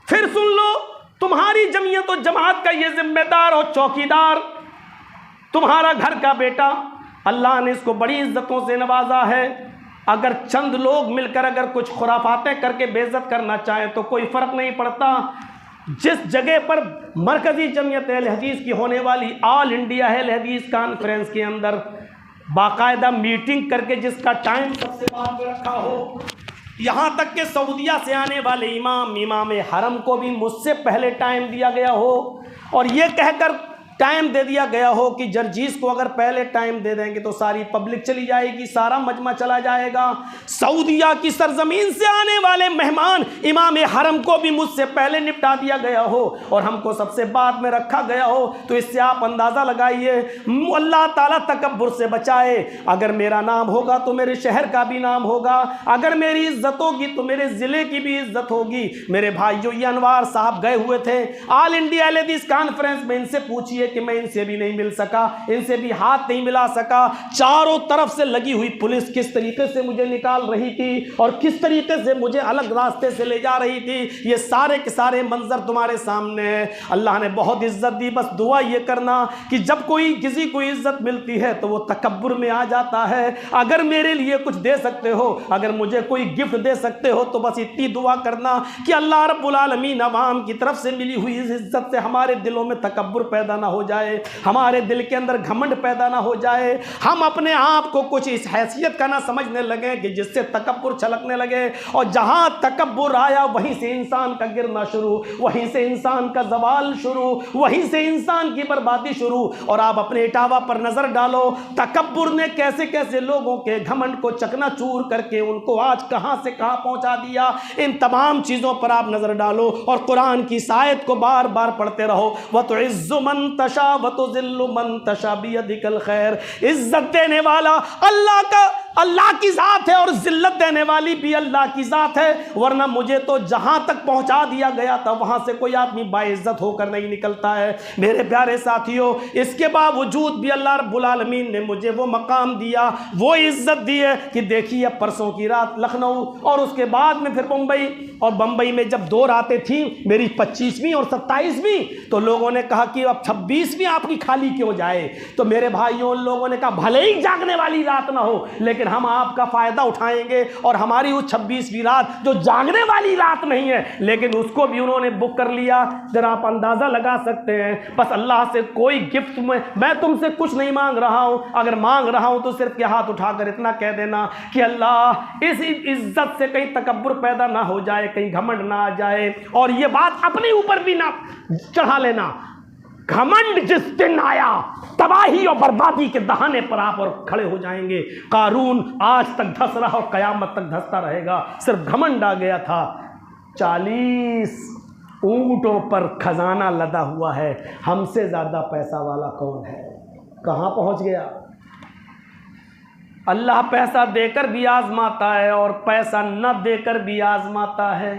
फिर सुन लो, तुम्हारी जमीयत और जमात का ये जिम्मेदार और चौकीदार तुम्हारा घर का बेटा, अल्लाह ने इसको बड़ी इज्जतों से नवाजा है। अगर चंद लोग मिलकर अगर कुछ खुराफातें करके बेइज्जत करना चाहें तो कोई फ़र्क नहीं पड़ता। जिस जगह पर मरकज़ी जमीयत अहले हदीस की होने वाली ऑल इंडिया अहले हदीस कॉन्फ्रेंस के अंदर बाकायदा मीटिंग करके जिसका टाइम सबसे बाद में रखा हो, यहाँ तक कि सऊदिया से आने वाले इमाम हरम को भी मुझसे पहले टाइम दिया गया हो और ये कहकर टाइम दे दिया गया हो कि जर्जीस को अगर पहले टाइम दे देंगे तो सारी पब्लिक चली जाएगी, सारा मजमा चला जाएगा। सऊदिया की सरजमीन से आने वाले मेहमान इमाम हरम को भी मुझसे पहले निपटा दिया गया हो और हमको सबसे बाद में रखा गया हो, तो इससे आप अंदाज़ा लगाइए। अल्लाह ताला तकब्बुर से बचाए। अगर मेरा नाम होगा तो मेरे शहर का भी नाम होगा, अगर मेरी इज्जत होगी तो मेरे ज़िले की भी इज्जत होगी। मेरे भाइयों, ये अनवार साहब गए हुए थे ऑल इंडिया अहले हदीस कॉन्फ्रेंस में, इनसे पूछिए कि मैं इनसे भी नहीं मिल सका, इनसे भी हाथ नहीं मिला सका। चारों तरफ से लगी हुई पुलिस किस तरीके से मुझे निकाल रही थी और किस तरीके से मुझे अलग रास्ते से ले जा रही थी, ये सारे के सारे मंजर तुम्हारे सामने है। अल्लाह ने बहुत इज्जत दी। बस दुआ ये करना कि जब कोई किसी को इज्जत मिलती है तो वो तकब्बुर में आ जाता है। अगर मेरे लिए कुछ दे सकते हो, अगर मुझे कोई गिफ्ट दे सकते हो तो बस इतनी दुआ करना कि अल्लाह रब्बुल आलमीन अवाम की तरफ से मिली हुई इस इज्जत से हमारे दिलों में तकब्बुर पैदा ना हो जाए, हमारे दिल के अंदर घमंड पैदा ना हो जाए, हम अपने आप को कुछ इस हैसियत का ना समझने लगे कि जिससे तकब्बुर छलकने लगे। और जहां तकब्बुर आया वहीं से इंसान का गिरना शुरू, वहीं से इंसान का जवाल शुरू, वहीं से इंसान की बर्बादी शुरू। और आप अपने इटावा पर नजर डालो, तकब्बुर ने कैसे कैसे लोगों के घमंड को चकनाचूर करके उनको आज कहां से कहां पहुंचा दिया। इन तमाम चीजों पर आप नजर डालो और कुरान की इस आयत को बार बार पढ़ते रहो। व तुइज़्ज़ु मन तशा व तुज़िल्लु मन तशा बियदिकल खैर। इज्जत देने वाला अल्लाह की ज़ात है और जिल्लत देने वाली भी अल्लाह की ज़ात है। वरना मुझे तो जहां तक पहुंचा दिया गया था वहां से कोई आदमी बाइज्जत होकर नहीं निकलता है। मेरे प्यारे साथियों, इसके बावजूद भी अल्लाह रब्बुल आलमीन ने मुझे वो मकाम दिया, वो इज्जत दी है कि देखिए परसों की रात लखनऊ और उसके बाद में फिर मुंबई, और बम्बई में जब 2 रातें थी, मेरी 25वीं और 27वीं, तो लोगों ने कहा कि अब 26वीं आपकी खाली क्यों जाए। तो मेरे भाइयों, उन लोगों ने कहा भले ही जागने वाली रात ना हो लेकिन हम आपका फायदा उठाएंगे और हमारी वो 26वीं रात जो जागने वाली रात नहीं है लेकिन उसको भी उन्होंने बुक कर लिया। जरा आप अंदाजा लगा सकते हैं। बस अल्लाह से कोई गिफ्ट में मैं तुमसे कुछ नहीं मांग रहा हूं, अगर मांग रहा हूं तो सिर्फ ये हाथ उठाकर इतना कह देना कि अल्लाह इस इज्जत से कहीं तकब्बुर पैदा ना हो जाए, कहीं घमंड ना आ जाए। और ये बात अपने ऊपर भी ना चढ़ा लेना। घमंड जिस दिन आया तबाही और बर्बादी के दहाने पर आप और खड़े हो जाएंगे। कारून आज तक धस रहा और कयामत तक धसता रहेगा। सिर्फ घमंड आ गया था। 40 ऊंटों पर खजाना लदा हुआ है, हमसे ज्यादा पैसा वाला कौन है? कहां पहुंच गया? अल्लाह पैसा देकर भी आजमाता है और पैसा न देकर भी आजमाता है।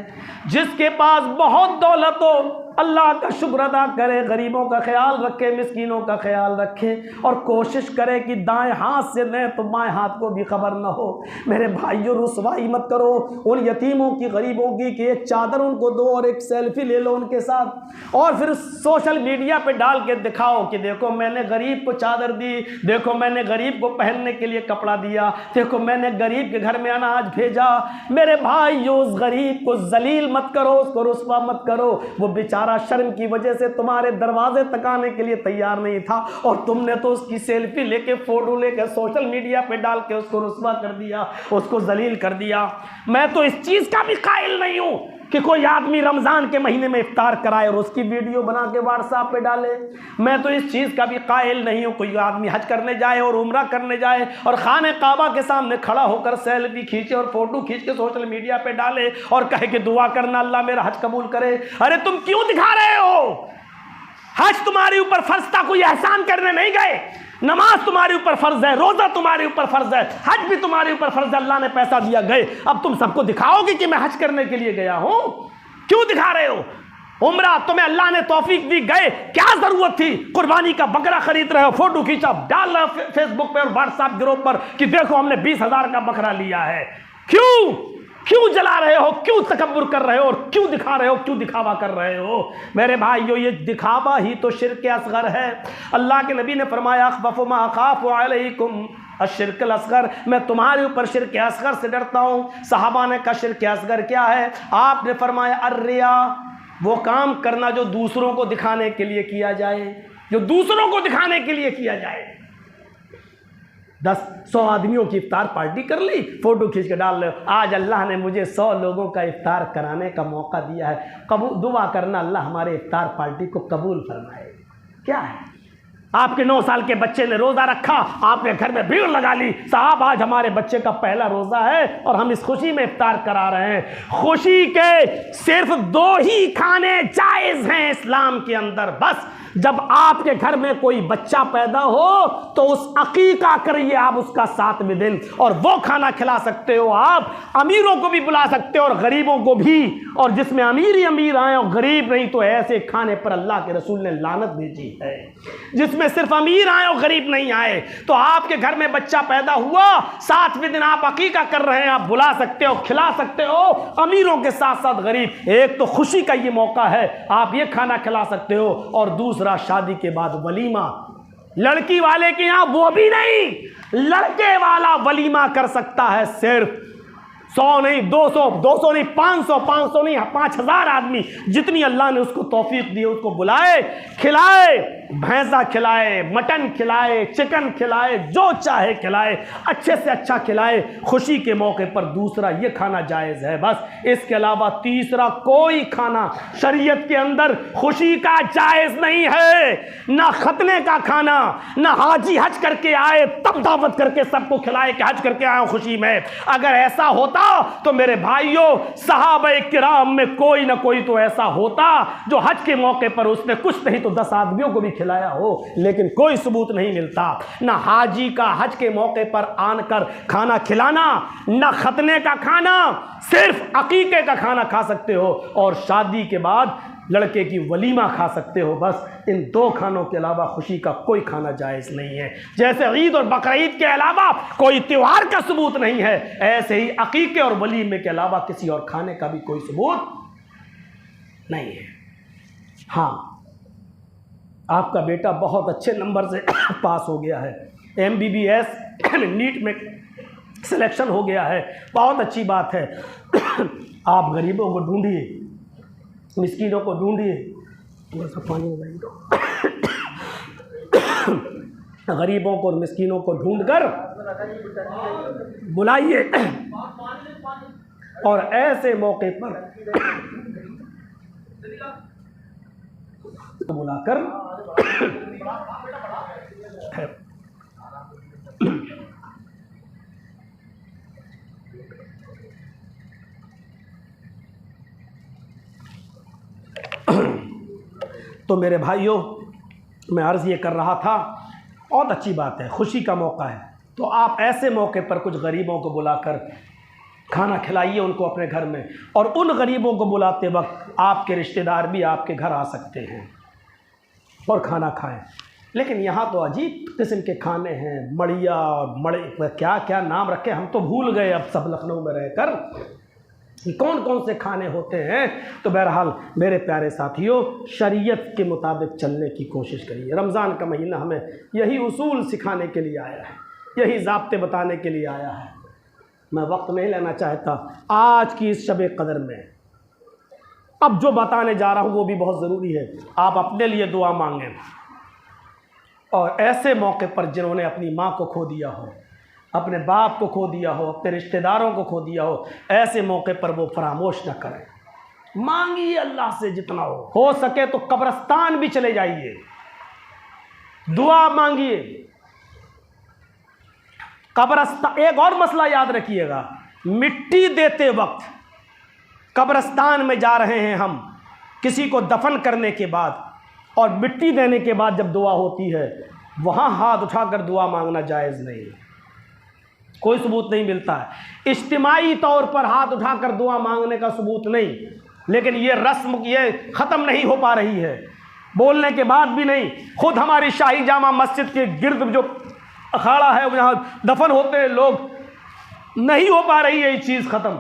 जिसके पास बहुत दौलत हो अल्लाह का शुक्र अदा करे, गरीबों का ख्याल रखे, मिस्कीनों का ख्याल रखे और कोशिश करे कि दाएं हाथ से लें तो बाएं हाथ को भी खबर न हो। मेरे भाइयों, रुसवाई मत करो उन यतीमों की, गरीबों की कि एक चादर उनको दो और एक सेल्फी ले लो उनके साथ और फिर सोशल मीडिया पे डाल के दिखाओ कि देखो मैंने गरीब को चादर दी, देखो मैंने गरीब को पहनने के लिए कपड़ा दिया, देखो मैंने गरीब के घर में अनाज भेजा। मेरे भाइयों, उस गरीब को जलील मत करो, उसको रुसवा मत करो। वो बेचारा शर्म की वजह से तुम्हारे दरवाजे तक आने के लिए तैयार नहीं था और तुमने तो उसकी सेल्फी लेके, फोटो लेकर सोशल मीडिया पे डाल के उसको रुसवा कर दिया, उसको जलील कर दिया। मैं तो इस चीज का भी कायल नहीं हूं कि कोई आदमी रमजान के महीने में इफ्तार कराए और उसकी वीडियो बना के व्हाट्सएप पे डाले। मैं तो इस चीज का भी कायल नहीं हूं कोई आदमी हज करने जाए और उम्रा करने जाए और खाने काबा के सामने खड़ा होकर सेल्फी खींचे और फोटो खींच के सोशल मीडिया पे डाले और कहे कि दुआ करना अल्लाह मेरा हज कबूल करे। अरे तुम क्यों दिखा रहे हो? हज तुम्हारे ऊपर फर्ज था, कोई एहसान करने नहीं गए। नमाज तुम्हारे ऊपर फर्ज है, रोजा तुम्हारे ऊपर फर्ज है, हज भी तुम्हारे ऊपर फर्ज है। अल्लाह ने पैसा दिया, गए। अब तुम सबको दिखाओगे कि मैं हज करने के लिए गया हूं? क्यों दिखा रहे हो? उम्रा तुम्हें अल्लाह ने तौफीक दी, गए, क्या जरूरत थी? कुर्बानी का बकरा खरीद रहे हो, फोटो खींचा डाल रहे हो फेसबुक पे और व्हाट्सएप ग्रुप पर कि देखो हमने 20,000 का बकरा लिया है। क्यों क्यों जला रहे हो, क्यों तकब्बुर कर रहे हो और क्यों दिखा रहे हो, क्यों दिखावा कर रहे हो? मेरे भाइयों, ये दिखावा ही तो शिर्क असगर है। अल्लाह के नबी ने फरमाया अख़्वफ़ु मा अख़ाफ़ु अलैकुम अश्शिर्कुल असगर, मैं तुम्हारे ऊपर शिर्क असगर से डरता हूँ। सहाबा ने कहा शिर्क असगर क्या है? आपने फरमाया अर्रिया, वो काम करना जो दूसरों को दिखाने के लिए किया जाए, जो दूसरों को दिखाने के लिए किया जाए। 10-100 आदमियों की इफ्तार पार्टी कर ली, फोटो खींच के डाल लो, आज अल्लाह ने मुझे 100 लोगों का इफ्तार कराने का मौका दिया है। कबूल दुआ करना अल्लाह हमारे इफ्तार पार्टी को कबूल फरमाए। क्या है? आपके 9 साल के बच्चे ने रोज़ा रखा, आपने घर में भीड़ लगा ली, साहब आज हमारे बच्चे का पहला रोज़ा है और हम इस खुशी में इफ्तार करा रहे हैं। खुशी के सिर्फ 2 ही खाने जायज़ हैं इस्लाम के अंदर, बस जब आपके घर में कोई बच्चा पैदा हो तो उस अकीका करिए आप उसका 7वें दिन, और वो खाना खिला सकते हो आप। अमीरों को भी बुला सकते हो और गरीबों को भी, और जिसमें अमीर ही अमीर आए और गरीब नहीं, तो ऐसे खाने पर अल्लाह के रसूल ने लानत भेजी है। जिसमें सिर्फ अमीर आए और गरीब नहीं आए, तो आपके घर में बच्चा पैदा हुआ, 7वें दिन आप अकीका कर रहे हैं, आप बुला सकते हो, खिला सकते हो अमीरों के साथ साथ गरीब। एक तो खुशी का ये मौका है, आप ये खाना खिला सकते हो, और दूसरा शादी के बाद वलीमा। लड़की वाले के यहां वो भी नहीं, लड़के वाला वलीमा कर सकता है सिर्फ 100 नहीं, 200 नहीं, 500 नहीं, 5000 आदमी, जितनी अल्लाह ने उसको तौफीक दी उसको बुलाए, खिलाए, भैंसा खिलाए, मटन खिलाए, चिकन खिलाए, जो चाहे खिलाए, अच्छे से अच्छा खिलाए खुशी के मौके पर। दूसरा ये खाना जायज़ है बस, इसके अलावा तीसरा कोई खाना शरीयत के अंदर खुशी का जायज़ नहीं है। ना खतने का खाना, ना हाजी हज करके आए तब दावत करके सबको खिलाए कि हज करके आए खुशी में। अगर ऐसा होता तो मेरे भाइयों, सहाबा किराम में कोई ना कोई तो ऐसा होता जो हज के मौके पर उसने कुछ नहीं तो 10 आदमियों को भी खिलाया हो, लेकिन कोई सबूत नहीं मिलता। ना हाजी का हज के मौके पर आनकर खाना खिलाना, ना खतने का खाना, सिर्फ अकीके का खाना खा सकते हो, और शादी के बाद लड़के की वलीमा खा सकते हो। बस इन 2 खानों के अलावा खुशी का कोई खाना जायज़ नहीं है। जैसे ईद और बकरीद के अलावा कोई त्योहार का सबूत नहीं है, ऐसे ही अकीके और वलीमे के अलावा किसी और खाने का भी कोई सबूत नहीं है। हाँ, आपका बेटा बहुत अच्छे नंबर से पास हो गया है, MBBS नीट में सिलेक्शन हो गया है, बहुत अच्छी बात है। आप गरीबों को ढूंढिए, मिस्कीनों को ढूंढिए, थोड़ा सा पानी लगाइए तो गरीबों को और मिस्कीनों को ढूंढकर बुलाइए, और ऐसे मौके पर बुलाकर तो मेरे भाइयों, मैं अर्ज़ ये कर रहा था, बहुत अच्छी बात है, खुशी का मौका है, तो आप ऐसे मौके पर कुछ गरीबों को बुलाकर खाना खिलाइए उनको अपने घर में, और उन गरीबों को बुलाते वक्त आपके रिश्तेदार भी आपके घर आ सकते हैं और खाना खाएं। लेकिन यहाँ तो अजीब किस्म के खाने हैं, मड़िया और मड़े, क्या क्या नाम रखे हम तो भूल गए अब सब लखनऊ में रहकर कौन कौन से खाने होते हैं। तो बहरहाल मेरे प्यारे साथियों, शरीयत के मुताबिक चलने की कोशिश करिए। रमज़ान का महीना हमें यही उसूल सिखाने के लिए आया है, यही ज़ाब्ते बताने के लिए आया है। मैं वक्त नहीं लेना चाहता आज की इस शब कदर में, अब जो बताने जा रहा हूँ वो भी बहुत ज़रूरी है। आप अपने लिए दुआ मांगें, और ऐसे मौके पर जिन्होंने अपनी माँ को खो दिया हो, अपने बाप को खो दिया हो, अपने रिश्तेदारों को खो दिया हो, ऐसे मौके पर वो फरामोश न करें। मांगिए अल्लाह से जितना हो सके तो कब्रिस्तान भी चले जाइए, दुआ मांगिए। कब्रिस्तान, एक और मसला याद रखिएगा, मिट्टी देते वक्त कब्रिस्तान में जा रहे हैं हम, किसी को दफन करने के बाद और मिट्टी देने के बाद जब दुआ होती है, वहाँ हाथ उठाकर दुआ मांगना जायज़ नहीं है, कोई सबूत नहीं मिलता है। इज्तिमाई तौर पर हाथ उठाकर दुआ मांगने का सबूत नहीं, लेकिन ये रस्म ये ख़त्म नहीं हो पा रही है, बोलने के बाद भी नहीं। खुद हमारी शाही जामा मस्जिद के गिर्द जो अखाड़ा है जहाँ दफन होते हैं लोग, नहीं हो पा रही है ये चीज़ ख़त्म।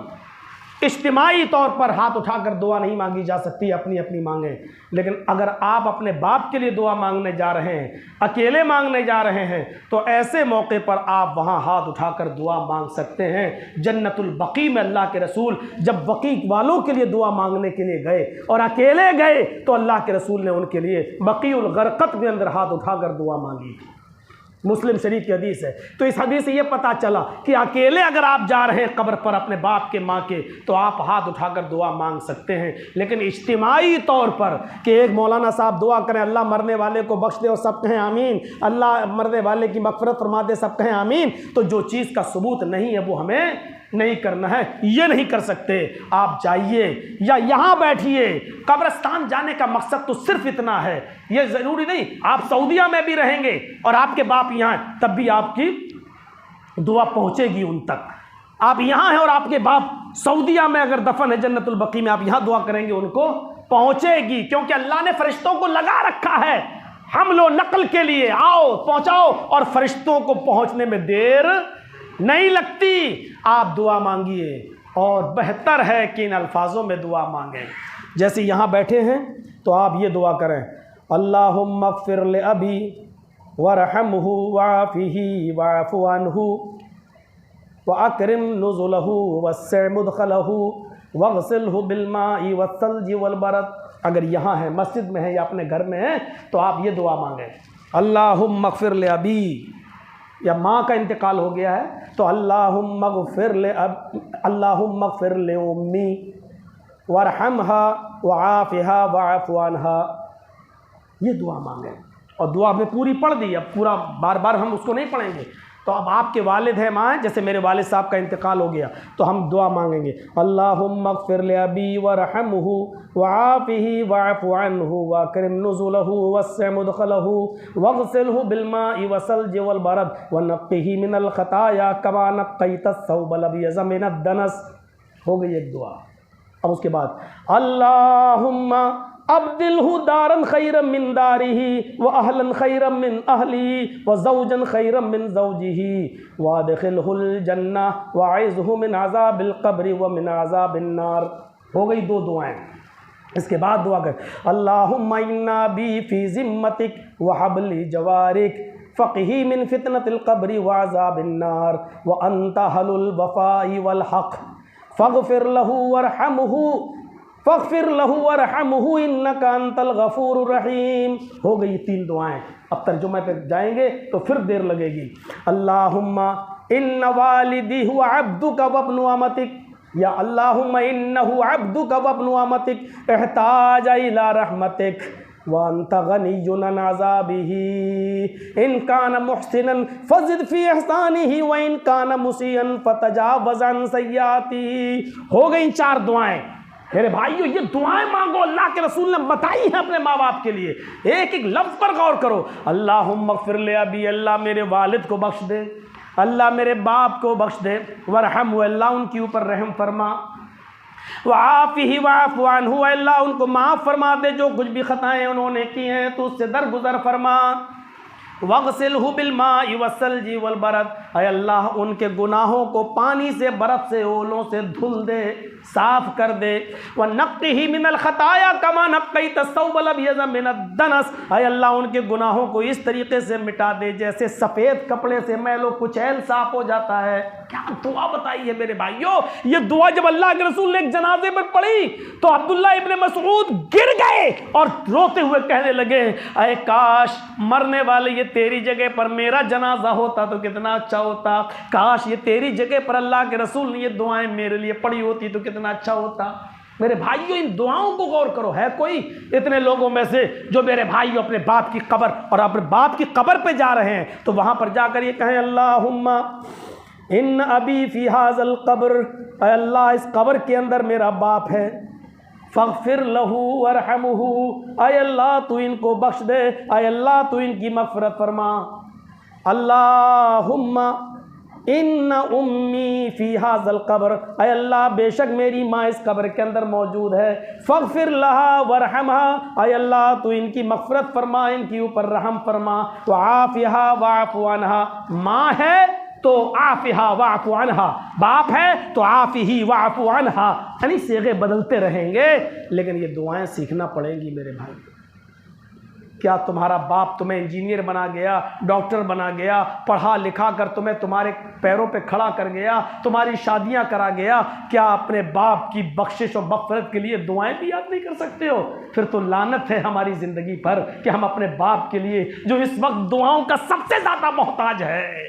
इज्तिमाई तौर पर हाथ उठाकर दुआ नहीं मांगी जा सकती, अपनी अपनी मांगें। लेकिन अगर आप अपने बाप के लिए दुआ मांगने जा रहे हैं, अकेले मांगने जा रहे हैं, तो ऐसे मौके पर आप वहाँ हाथ उठाकर दुआ मांग सकते हैं। जन्नतुल बकी में अल्लाह के रसूल जब बकी वालों के लिए दुआ मांगने के लिए गए और अकेले गए, तो अल्लाह के रसूल ने उनके लिए बकीउल गरक़त के अंदर हाथ उठाकर दुआ मांगी। मुस्लिम शरीफ की हदीस है। तो इस हदीस से ये पता चला कि अकेले अगर आप जा रहे हैं कब्र पर अपने बाप के माँ के, तो आप हाथ उठाकर दुआ मांग सकते हैं। लेकिन इज्तिमाई तौर पर कि एक मौलाना साहब दुआ करें अल्लाह मरने वाले को बख्श दे और सब कहें आमीन, अल्लाह मरने वाले की मग़फ़िरत फरमा दे सब कहें आमीन, तो जो चीज़ का सबूत नहीं है वो हमें नहीं करना है, ये नहीं कर सकते। आप जाइए या यहाँ बैठिए, कब्रिस्तान जाने का मकसद तो सिर्फ इतना है। ये ज़रूरी नहीं आप सऊदीया में भी रहेंगे और आपके बाप यहाँ हैं, तब भी आपकी दुआ पहुँचेगी उन तक। आप यहाँ हैं और आपके बाप सऊदीया में अगर दफन है जन्नतुल बकी में, आप यहाँ दुआ करेंगे उनको पहुँचेगी, क्योंकि अल्लाह ने फरिश्तों को लगा रखा है हम लो नकल के लिए, आओ पहुँचाओ, और फरिश्तों को पहुँचने में देर नहीं लगती। आप दुआ मांगिए और बेहतर है कि इन अल्फाजों में दुआ मांगें। जैसे यहाँ बैठे हैं तो आप ये दुआ करें, अल्लाहुम्मा अग़फ़िर ले अबी वरहमहु वाफ़िही वाफ़ु अन्हु व अकरिम नुज़ुलहु वस्सिअ मुदख़लहु वग़सिलहु बिलमाई वस्सल्जि वलबरद। अगर यहाँ है, मस्जिद में है या अपने घर में है, तो आप ये दुआ मांगें, अल्लाहुम्मा अग़फ़िर ले अबी, या माँ का इंतकाल हो गया है तो अल्लाहुम्मा अग़फ़िर ले उम्मी वरहमहा वआफ़िहा वअफ़ु अन्हा, ये दुआ मांगें। और दुआ में पूरी पढ़ दी, अब पूरा बार बार हम उसको नहीं पढ़ेंगे। तो अब आपके वालिद हैं, माँ हैं, जैसे मेरे वालिद साहब का इंतकाल हो गया तो हम दुआ मांगेंगे, अल्लाहुम्मा अग़फ़िर ले अबी वरहमहु वआफ़िही वअफ़ु अन्हु वअकरिम नुज़ुलहु वस्सिअ मुदख़लहु वग़सिलहु बिलमाई वस्सल्जि वलबरद वनक़्क़िही मिनल ख़ताया कमा नक़्क़ैतस सौबल अब्यज़ मिनद दनस। हो गई एक दुआ। अब उसके बाद अल्लाहुम्मा अब्दिलहु दारन खैरम मिन दारिही व अहलन खैरम मिन अहली व ज़ौजन खैरम मिन ज़ौजिही व अदखिलहुल जन्ना व अइज़हु मिन अज़ाबिल क़ब्रि व मिन अज़ाबिन नार। हो गई दो दुआएं। इसके बाद दुआ कर, अल्लाहुम्मा इन्ना बी फ़ी ज़िम्मतिक व हब्ली जवारिक फ़क़ही मिन फ़ितनतिल क़ब्रि व अज़ाबिन नार व अंता हलुल वफ़ाई वल हक़ फ़ग़फ़िर लहू वरहमहू इन्नका अंतल गफूरुर रहीम। हो गई तीन दुआएं। अब तर्जुमा पे जाएंगे तो फिर देर लगेगी। अल्लाहुम्मा इन्ना वालिदी हुआ अब्दुका वब्नु अमतिक, या अल्लाहुम्मा इन्नहु अब्दुका वब्नु अमतिक एहताजा इला रहमतिक व अंता गनिय्युन अन अज़ाबिही इन कान मुहसिनन फज़िद फ़ी इहसानिही व इन कान मुसीअन फ़तजावज़ अन सय्यातिही। हो गई चार दुआएं। मेरे भाइयों, ये दुआएं मांगो, अल्लाह के रसूल ने बताई हैं अपने माँ बाप के लिए। एक एक लफ्ज़ पर गौर करो। अल्लाहुम्मा अग़फ़िर ले अबी, अल्लाह मेरे वालिद को बख्श दे, अल्लाह मेरे बाप को बख्श दे, वरहम, अल्लाह उनके ऊपर रहम फरमा, वआफ़िही वअफ़ु अन्हु, अल्लाह उनको माफ़ फरमा दे, जो कुछ भी ख़ताएँ उन्होंने की हैं तो उससे दरगुज़र फरमा, वग़सिलहु बिलमाई वस्सल्जि वलबरद, अल्लाह उनके गुनाहों को पानी से, बर्फ़ से, ओलों से धुल दे, साफ़ कर दे, व नक़्क़िही मिनल ख़ताया कमा नक़्क़ैत सौबल अब्यज़ मिनद दनस, अल्लाह उनके गुनाहों को इस तरीके से मिटा दे जैसे सफ़ेद कपड़े से मैलो कुचैल साफ़ हो जाता है। क्या दुआ बताई है मेरे भाइयों। ये दुआ जब अल्लाह के रसूल ने एक जनाजे पर पढ़ी तो अब्दुल्ला इब्न मसऊद गिर गए और रोते हुए कहने लगे, अरे काश मरने वाले ये तेरी जगह पर मेरा जनाजा होता तो कितना अच्छा होता, काश ये तेरी जगह पर अल्लाह के रसूल ने ये दुआएं मेरे लिए पढ़ी होती तो कितना अच्छा होता। मेरे भाइयों, इन दुआओं को गौर करो। है कोई इतने लोगों में से जो मेरे भाइयों अपने बाप की कब्र और अपने बाप की कब्र पे जा रहे हैं तो वहां पर जाकर ये कहें, अल्लाहुम्मा इन अबी फी हाज़ल क़ब्र, अल्लाह इस कब्र के अंदर मेरा बाप है, फ़ग़फ़िर लहू वरहमहू, अल्लाह तू इनको बख्श दे, अल्लाह तू इनकी मग़फ़िरत फरमा। अल्लाहुम्मा इन्ना उम्मी फ़ी हाज़ल क़ब्र, अल्लाह बेशक मेरी माँ इस कब्र के अंदर मौजूद है, फ़ग़फ़िर लहा वरहमहा, अल्लाह तू इनकी मग़फ़िरत फरमा, इनके ऊपर रहम फरमा, वआफ़िहा वअफ़ु अन्हा, माँ है तो आफ़िहा वाफ़ु अन्हा, बाप है तो आफ़िही वाफ़ु अन्हा, यानी सीगे बदलते रहेंगे, लेकिन ये दुआएं सीखना पड़ेंगी मेरे भाई। क्या तुम्हारा बाप तुम्हें इंजीनियर बना गया, डॉक्टर बना गया, पढ़ा लिखा कर तुम्हें तुम्हारे पैरों पे खड़ा कर गया, तुम्हारी शादियां करा गया, क्या अपने बाप की बख्शिश और मग़फ़िरत के लिए दुआएं भी याद नहीं कर सकते हो? फिर तो लानत है हमारी ज़िंदगी पर कि हम अपने बाप के लिए, जो इस वक्त दुआओं का सबसे ज़्यादा मोहताज है।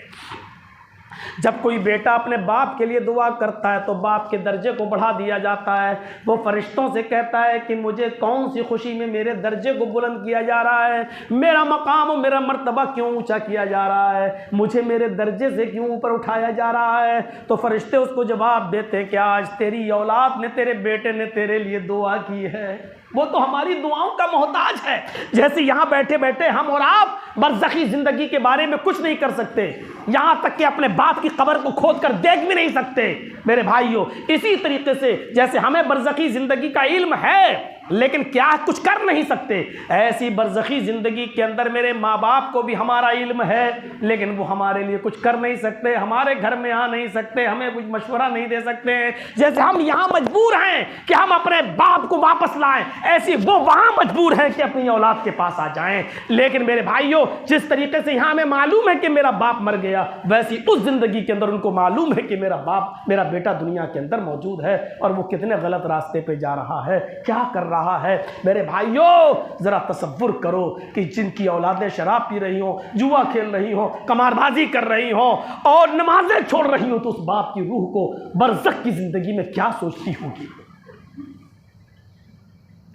जब कोई बेटा अपने बाप के लिए दुआ करता है तो बाप के दर्जे को बढ़ा दिया जाता है। वो फरिश्तों से कहता है कि मुझे कौन सी खुशी में मेरे दर्जे को बुलंद किया जा रहा है, मेरा मकाम और मेरा मर्तबा क्यों ऊंचा किया जा रहा है, मुझे मेरे दर्जे से क्यों ऊपर उठाया जा रहा है। तो फरिश्ते उसको जवाब देते हैं कि आज तेरी औलाद ने, तेरे बेटे ने तेरे लिए दुआ की है। वो तो हमारी दुआओं का मोहताज है। जैसे यहाँ बैठे बैठे हम और आप बरज़खी ज़िंदगी के बारे में कुछ नहीं कर सकते, यहाँ तक कि अपने बाप की कब्र को खोद कर देख भी नहीं सकते मेरे भाइयों। इसी तरीके से जैसे हमें बरज़खी ज़िंदगी का इल्म है लेकिन क्या कुछ कर नहीं सकते, ऐसी बरज़खी ज़िंदगी के अंदर मेरे माँ बाप को भी हमारा इल्म है लेकिन वो हमारे लिए कुछ कर नहीं सकते, हमारे घर में आ नहीं सकते, हमें कुछ मशवरा नहीं दे सकते। जैसे हम यहाँ मजबूर हैं कि हम अपने बाप को वापस लाएं, ऐसी वो वहाँ मजबूर हैं कि अपनी औलाद के पास आ जाएं। लेकिन मेरे भाइयों, जिस तरीके से यहाँ हमें मालूम है कि मेरा बाप मर गया, वैसी उस ज़िंदगी के अंदर उनको मालूम है कि मेरा बाप, मेरा बेटा दुनिया के अंदर मौजूद है और वो कितने गलत रास्ते पे जा रहा है, क्या कर रहा है। मेरे भाइयों, जरा तसव्वुर करो कि जिनकी औलादें शराब पी रही हो, जुआ खेल रही हो, कमारबाजी कर रही हो और नमाजें छोड़ रही हो, तो उस बाप की रूह को बरज़ख की जिंदगी में क्या सोचती होगी।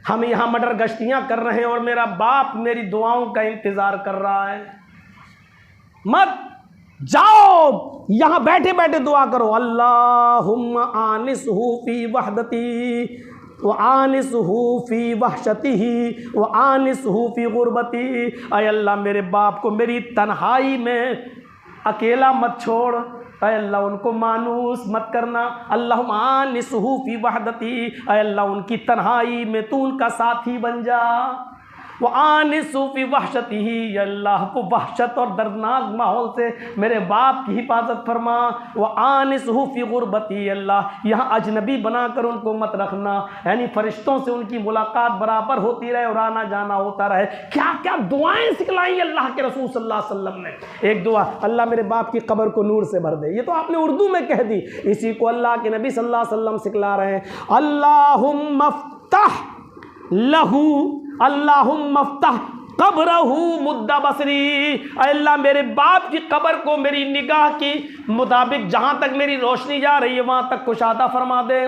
हम यहां मर्डर गश्तियां कर रहे हैं और मेरा बाप मेरी दुआओं का इंतजार कर रहा है। मत जाओ, यहां बैठे बैठे दुआ करो, अल्लाहुम्मा आनिसहु फी वहदती व आनिसहु फी वहशतिही व आनिसहु फी गुरबती। अय अल्लाह, मेरे बाप को मेरी तन्हाई में अकेला मत छोड़, अय अल्लाह उनको मानूस मत करना। अल्लाहुम्मा आनिसहु फी वहदती, अय अल्लाह उनकी तन्हाई में तू उनका साथी बन जा। वो आनिसहु फी वहशतिही, अल्लाह को वहशत और दर्दनाक माहौल से मेरे बाप की हिफाजत फरमा। वो आनिसहु फी गुरबती, अल्लाह यहाँ अजनबी बनाकर उनको मत रखना, यानी फरिश्तों से उनकी मुलाकात बराबर होती रहे और आना जाना होता रहे। क्या क्या दुआएं सिखलाई अल्लाह के रसूल सल्लल्लाहु अलैहि वसल्लम ने। एक दुआ, अल्लाह मेरे बाप की कब्र को नूर से भर दे, ये तो आपने उर्दू में कह दी, इसी को अल्लाह के नबी सल्लल्लाहु अलैहि वसल्लम सिखला रहे हैं। अल्लाहुम्मा फ़्तह लहू, अल्लाहुम्मा फ़्तह कब्रहू मुद्दा बसरी, अल्लाह मेरे बाप की कब्र को मेरी निगाह की मुताबिक जहाँ तक मेरी रोशनी जा रही है वहाँ तक कुशादा फरमा दे।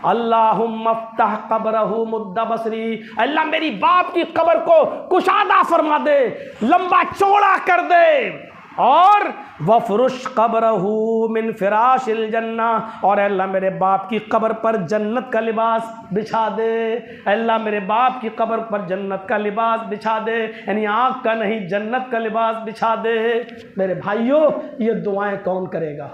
अल्लाहुम्मा फ़्तह कब्रहू मुद्दा बसरी, अल्लाह मेरी बाप की कब्र को कुशादा फरमा दे, लंबा चौड़ा कर दे। और वफ़रुश कब्रहू मिन फ़िराशिल जन्ना, और अल्लाह मेरे बाप की कब्र पर जन्नत का लिबास बिछा दे। अल्लाह मेरे बाप की कब्र पर जन्नत का लिबास बिछा दे, यानी आँख का नहीं जन्नत का लिबास बिछा दे। मेरे भाइयों, ये दुआएं कौन करेगा?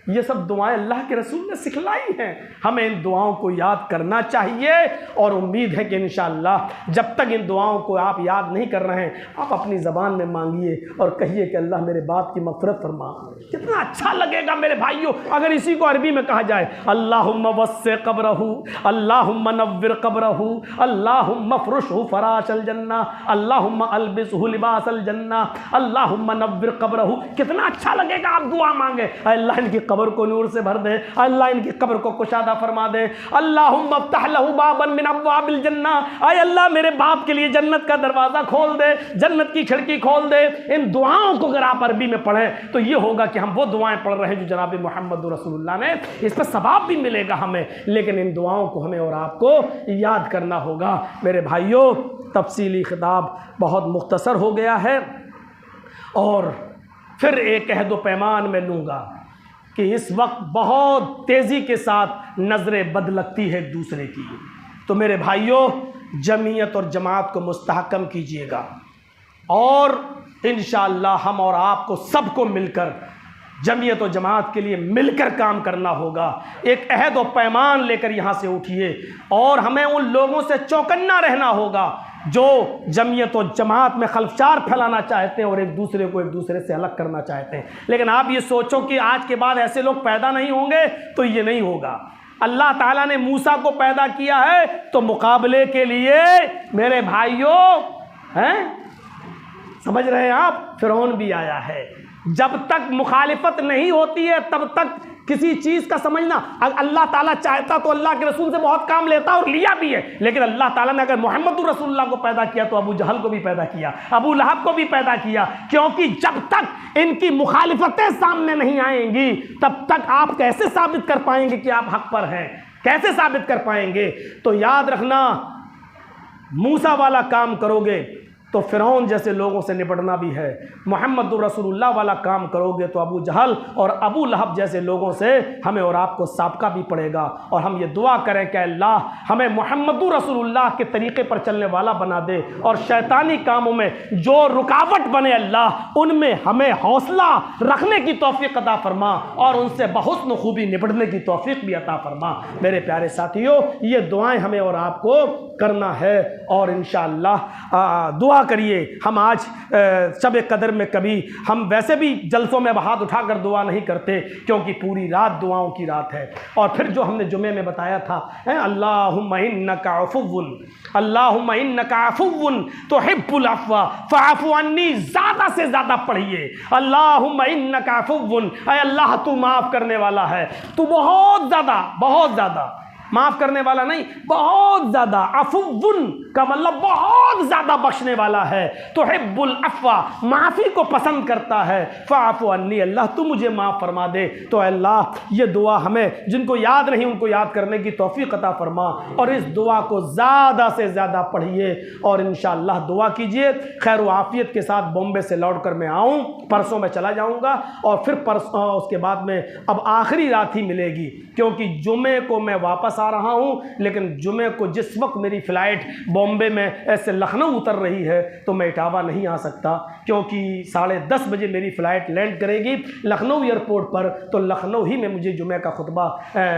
ये सब दुआएं अल्लाह के रसूल ने सिखलाई हैं। हमें इन दुआओं को याद करना चाहिए और उम्मीद है कि इंशाअल्लाह जब तक इन दुआओं को आप याद नहीं कर रहे हैं, आप अपनी ज़बान में मांगिए और कहिए कि अल्लाह मेरे बाप की मग़फ़िरत फरमा। कितना अच्छा लगेगा मेरे भाइयों अगर इसी को अरबी में कहा जाए, अल्लाहुम्मा वस्से क़ब्रहू, अल्लाहुम्मा नव्विर क़ब्रहू, अल्लाहुम्मा फ़रुशहू फ़राशल जन्ना, अल्लाहुम्मा अल्बिसहू लिबासल जन्ना, अल्लाहुम्मा नव्विर क़ब्रहू। कितना अच्छा लगेगा आप दुआ मांगे, अल्लाह इनकी कब्र को नूर से भर दे, अल्लाह इनकी कब्र को कुशादा फरमा दे। अल्लाहुम्मा फ़्तह लहू बाबन मिन अब्वाबिल जन्ना, आय अल्लाह मेरे बाप के लिए जन्नत का दरवाज़ा खोल दे, जन्नत की खिड़की खोल दे। इन दुआओं को अगर आप अरबी में पढ़ें तो ये होगा कि हम वो दुआएं पढ़ रहे हैं जो जनाब मोहम्मद रसूलुल्लाह ने, इस पर सवाब भी मिलेगा हमें, लेकिन इन दुआओं को हमें और आपको याद करना होगा। मेरे भाइयों, तफसीली खिताब बहुत मुख्तसर हो गया है और फिर एक अहद व पैमान में लूँगा कि इस वक्त बहुत तेज़ी के साथ नज़रें बद लगती है एक दूसरे की। तो मेरे भाइयों, जमीयत और जमात को मुस्तहकम कीजिएगा और इंशाअल्लाह हम और आपको सबको मिलकर जमीयत और जमात के लिए मिलकर काम करना होगा। एक अहद और पैमान लेकर यहाँ से उठिए और हमें उन लोगों से चौकन्ना रहना होगा जो जमीयत और जमात में खलफचार फैलाना चाहते हैं और एक दूसरे को एक दूसरे से अलग करना चाहते हैं। लेकिन आप ये सोचो कि आज के बाद ऐसे लोग पैदा नहीं होंगे तो ये नहीं होगा। अल्लाह ताला ने मूसा को पैदा किया है तो मुकाबले के लिए मेरे भाइयों, हैं, समझ रहे हैं आप, फिरौन भी आया है। जब तक मुखालिफत नहीं होती है तब तक किसी चीज़ का समझना, अल्लाह ताला चाहता तो अल्लाह के रसूल से बहुत काम लेता और लिया भी है। लेकिन अल्लाह ताला ने अगर मोहम्मद रसूलुल्लाह को पैदा किया तो अबू जहल को भी पैदा किया, अबू लहब को भी पैदा किया, क्योंकि जब तक इनकी मुखालिफतें सामने नहीं आएंगी तब तक आप कैसे साबित कर पाएंगे कि आप हक पर हैं, कैसे साबित कर पाएंगे। तो याद रखना, मूसा वाला काम करोगे तो फिरौन जैसे लोगों से निपटना भी है, मोहम्मद रसूलुल्लाह वाला काम करोगे तो अबू जहल और अबू लहब जैसे लोगों से हमें और आपको साबका भी पड़ेगा। और हम ये दुआ करें कि अल्लाह हमें मोहम्मद रसूलुल्लाह के तरीक़े पर चलने वाला बना दे, और शैतानी कामों में जो रुकावट बने अल्लाह उनमें हमें हौसला रखने की तौफीक अता फरमा और उनसे बहुस्न खूबी निपटने की तौफीक भी अता फरमा। मेरे प्यारे साथियों, ये दुआएं हमें और आपको करना है और इंशाअल्लाह दुआ करिए। हम आज शब कदर में कभी हम वैसे भी जलसों में हाथ उठाकर दुआ नहीं करते क्योंकि पूरी रात दुआओं की रात है। और फिर जो हमने जुमे में बताया था, अल्लाहुम्मा इन्नका अफ़ुव्वुन, अल्लाहुम्मा इन्नका अफ़ुव्वुन तुहिब्बुल अफ़्वा फ़अफ़ु अन्नी, ज़्यादा से ज़्यादा पढ़िए अल्लाहुम्मा इन्नका अफ़ुव्वुन, ऐ अल्लाह तू माफ़ करने वाला है, तू बहुत ज़्यादा माफ़ करने वाला नहीं, बहुत ज़्यादा, अफ़ुव्वुन का मतलब बहुत ज़्यादा बख्शने वाला है, तुहिब्बुल अफ़्वा, माफ़ी को पसंद करता है, फ़अफ़ु अन्नी, अल्लाह तू मुझे माफ़ फरमा दे। तो अल्लाह ये दुआ हमें जिनको याद नहीं उनको याद करने की तौफ़ीक़ अता फरमा और इस दुआ को ज़्यादा से ज़्यादा पढ़िए और इंशाअल्लाह दुआ कीजिए। खैर व आफ़ियत के साथ बॉम्बे से लौट कर मैं आऊँ, परसों मैं चला जाऊँगा और फिर परसों उसके बाद में अब आखिरी रात ही मिलेगी क्योंकि जुमे को मैं वापस आ रहा हूँ, लेकिन जुमे को जिस वक्त मेरी फ़्लाइट बॉम्बे में ऐसे लखनऊ उतर रही है तो मैं इटावा नहीं आ सकता क्योंकि 10:30 बजे मेरी फ़्लाइट लैंड करेगी लखनऊ एयरपोर्ट पर। तो लखनऊ ही में मुझे जुमे का खुतबा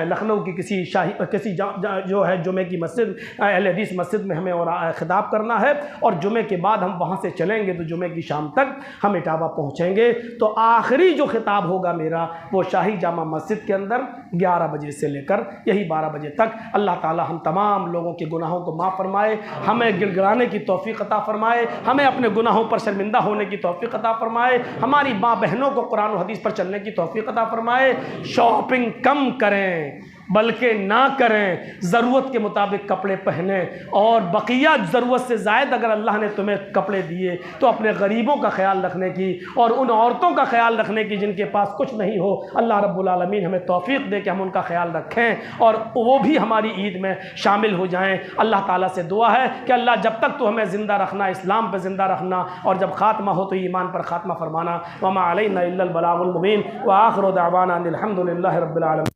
लखनऊ की किसी जो है जुमे की मस्जिद, अहले हदीस मस्जिद में हमें और ख़िताब करना है और जुमे के बाद हम वहाँ से चलेंगे तो जुमे की शाम तक हम इटावा पहुँचेंगे। तो आखिरी जो ख़िताब होगा मेरा वो शाही जामा मस्जिद के अंदर 11 बजे से लेकर यही 12 बजे तक। अल्लाह ताला हम तमाम लोगों के गुनाहों को माफ़ फरमाए, हमें गिड़गिड़ाने की तौफ़ीक़ अता फ़रमाए, हमें अपने गुनाहों पर शर्मिंदा होने की तौफ़ीक़ अता फ़रमाए, हमारी माँ बहनों को कुरान और हदीस पर चलने की तौफ़ीक़ अता फ़रमाए। शॉपिंग कम करें बल्कि ना करें, ज़रूरत के मुताबिक कपड़े पहने और बकिया ज़रूरत से ज़ायद अगर अल्लाह ने तुम्हें कपड़े दिए तो अपने गरीबों का ख्याल रखने की और उन औरतों का ख्याल रखने की जिनके पास कुछ नहीं हो। अल्लाह रब्बुल आलमीन हमें तौफ़ीक़ दे कि हम उनका ख्याल रखें और वो भी हमारी ईद में शामिल हो जाएँ। अल्लाह ताला से दुआ है कि अल्लाह जब तक तो हमें ज़िंदा रखना, इस्लाम पर ज़िंदा रखना और जब ख़ात्मा हो तो ईमान पर ख़ात्मा फरमाना। वमा अलैना इल्लल बलागुल मुबीन व आखिरु दअवाना अनिल हम्दुलिल्लाहि रब्बिल आलमीन।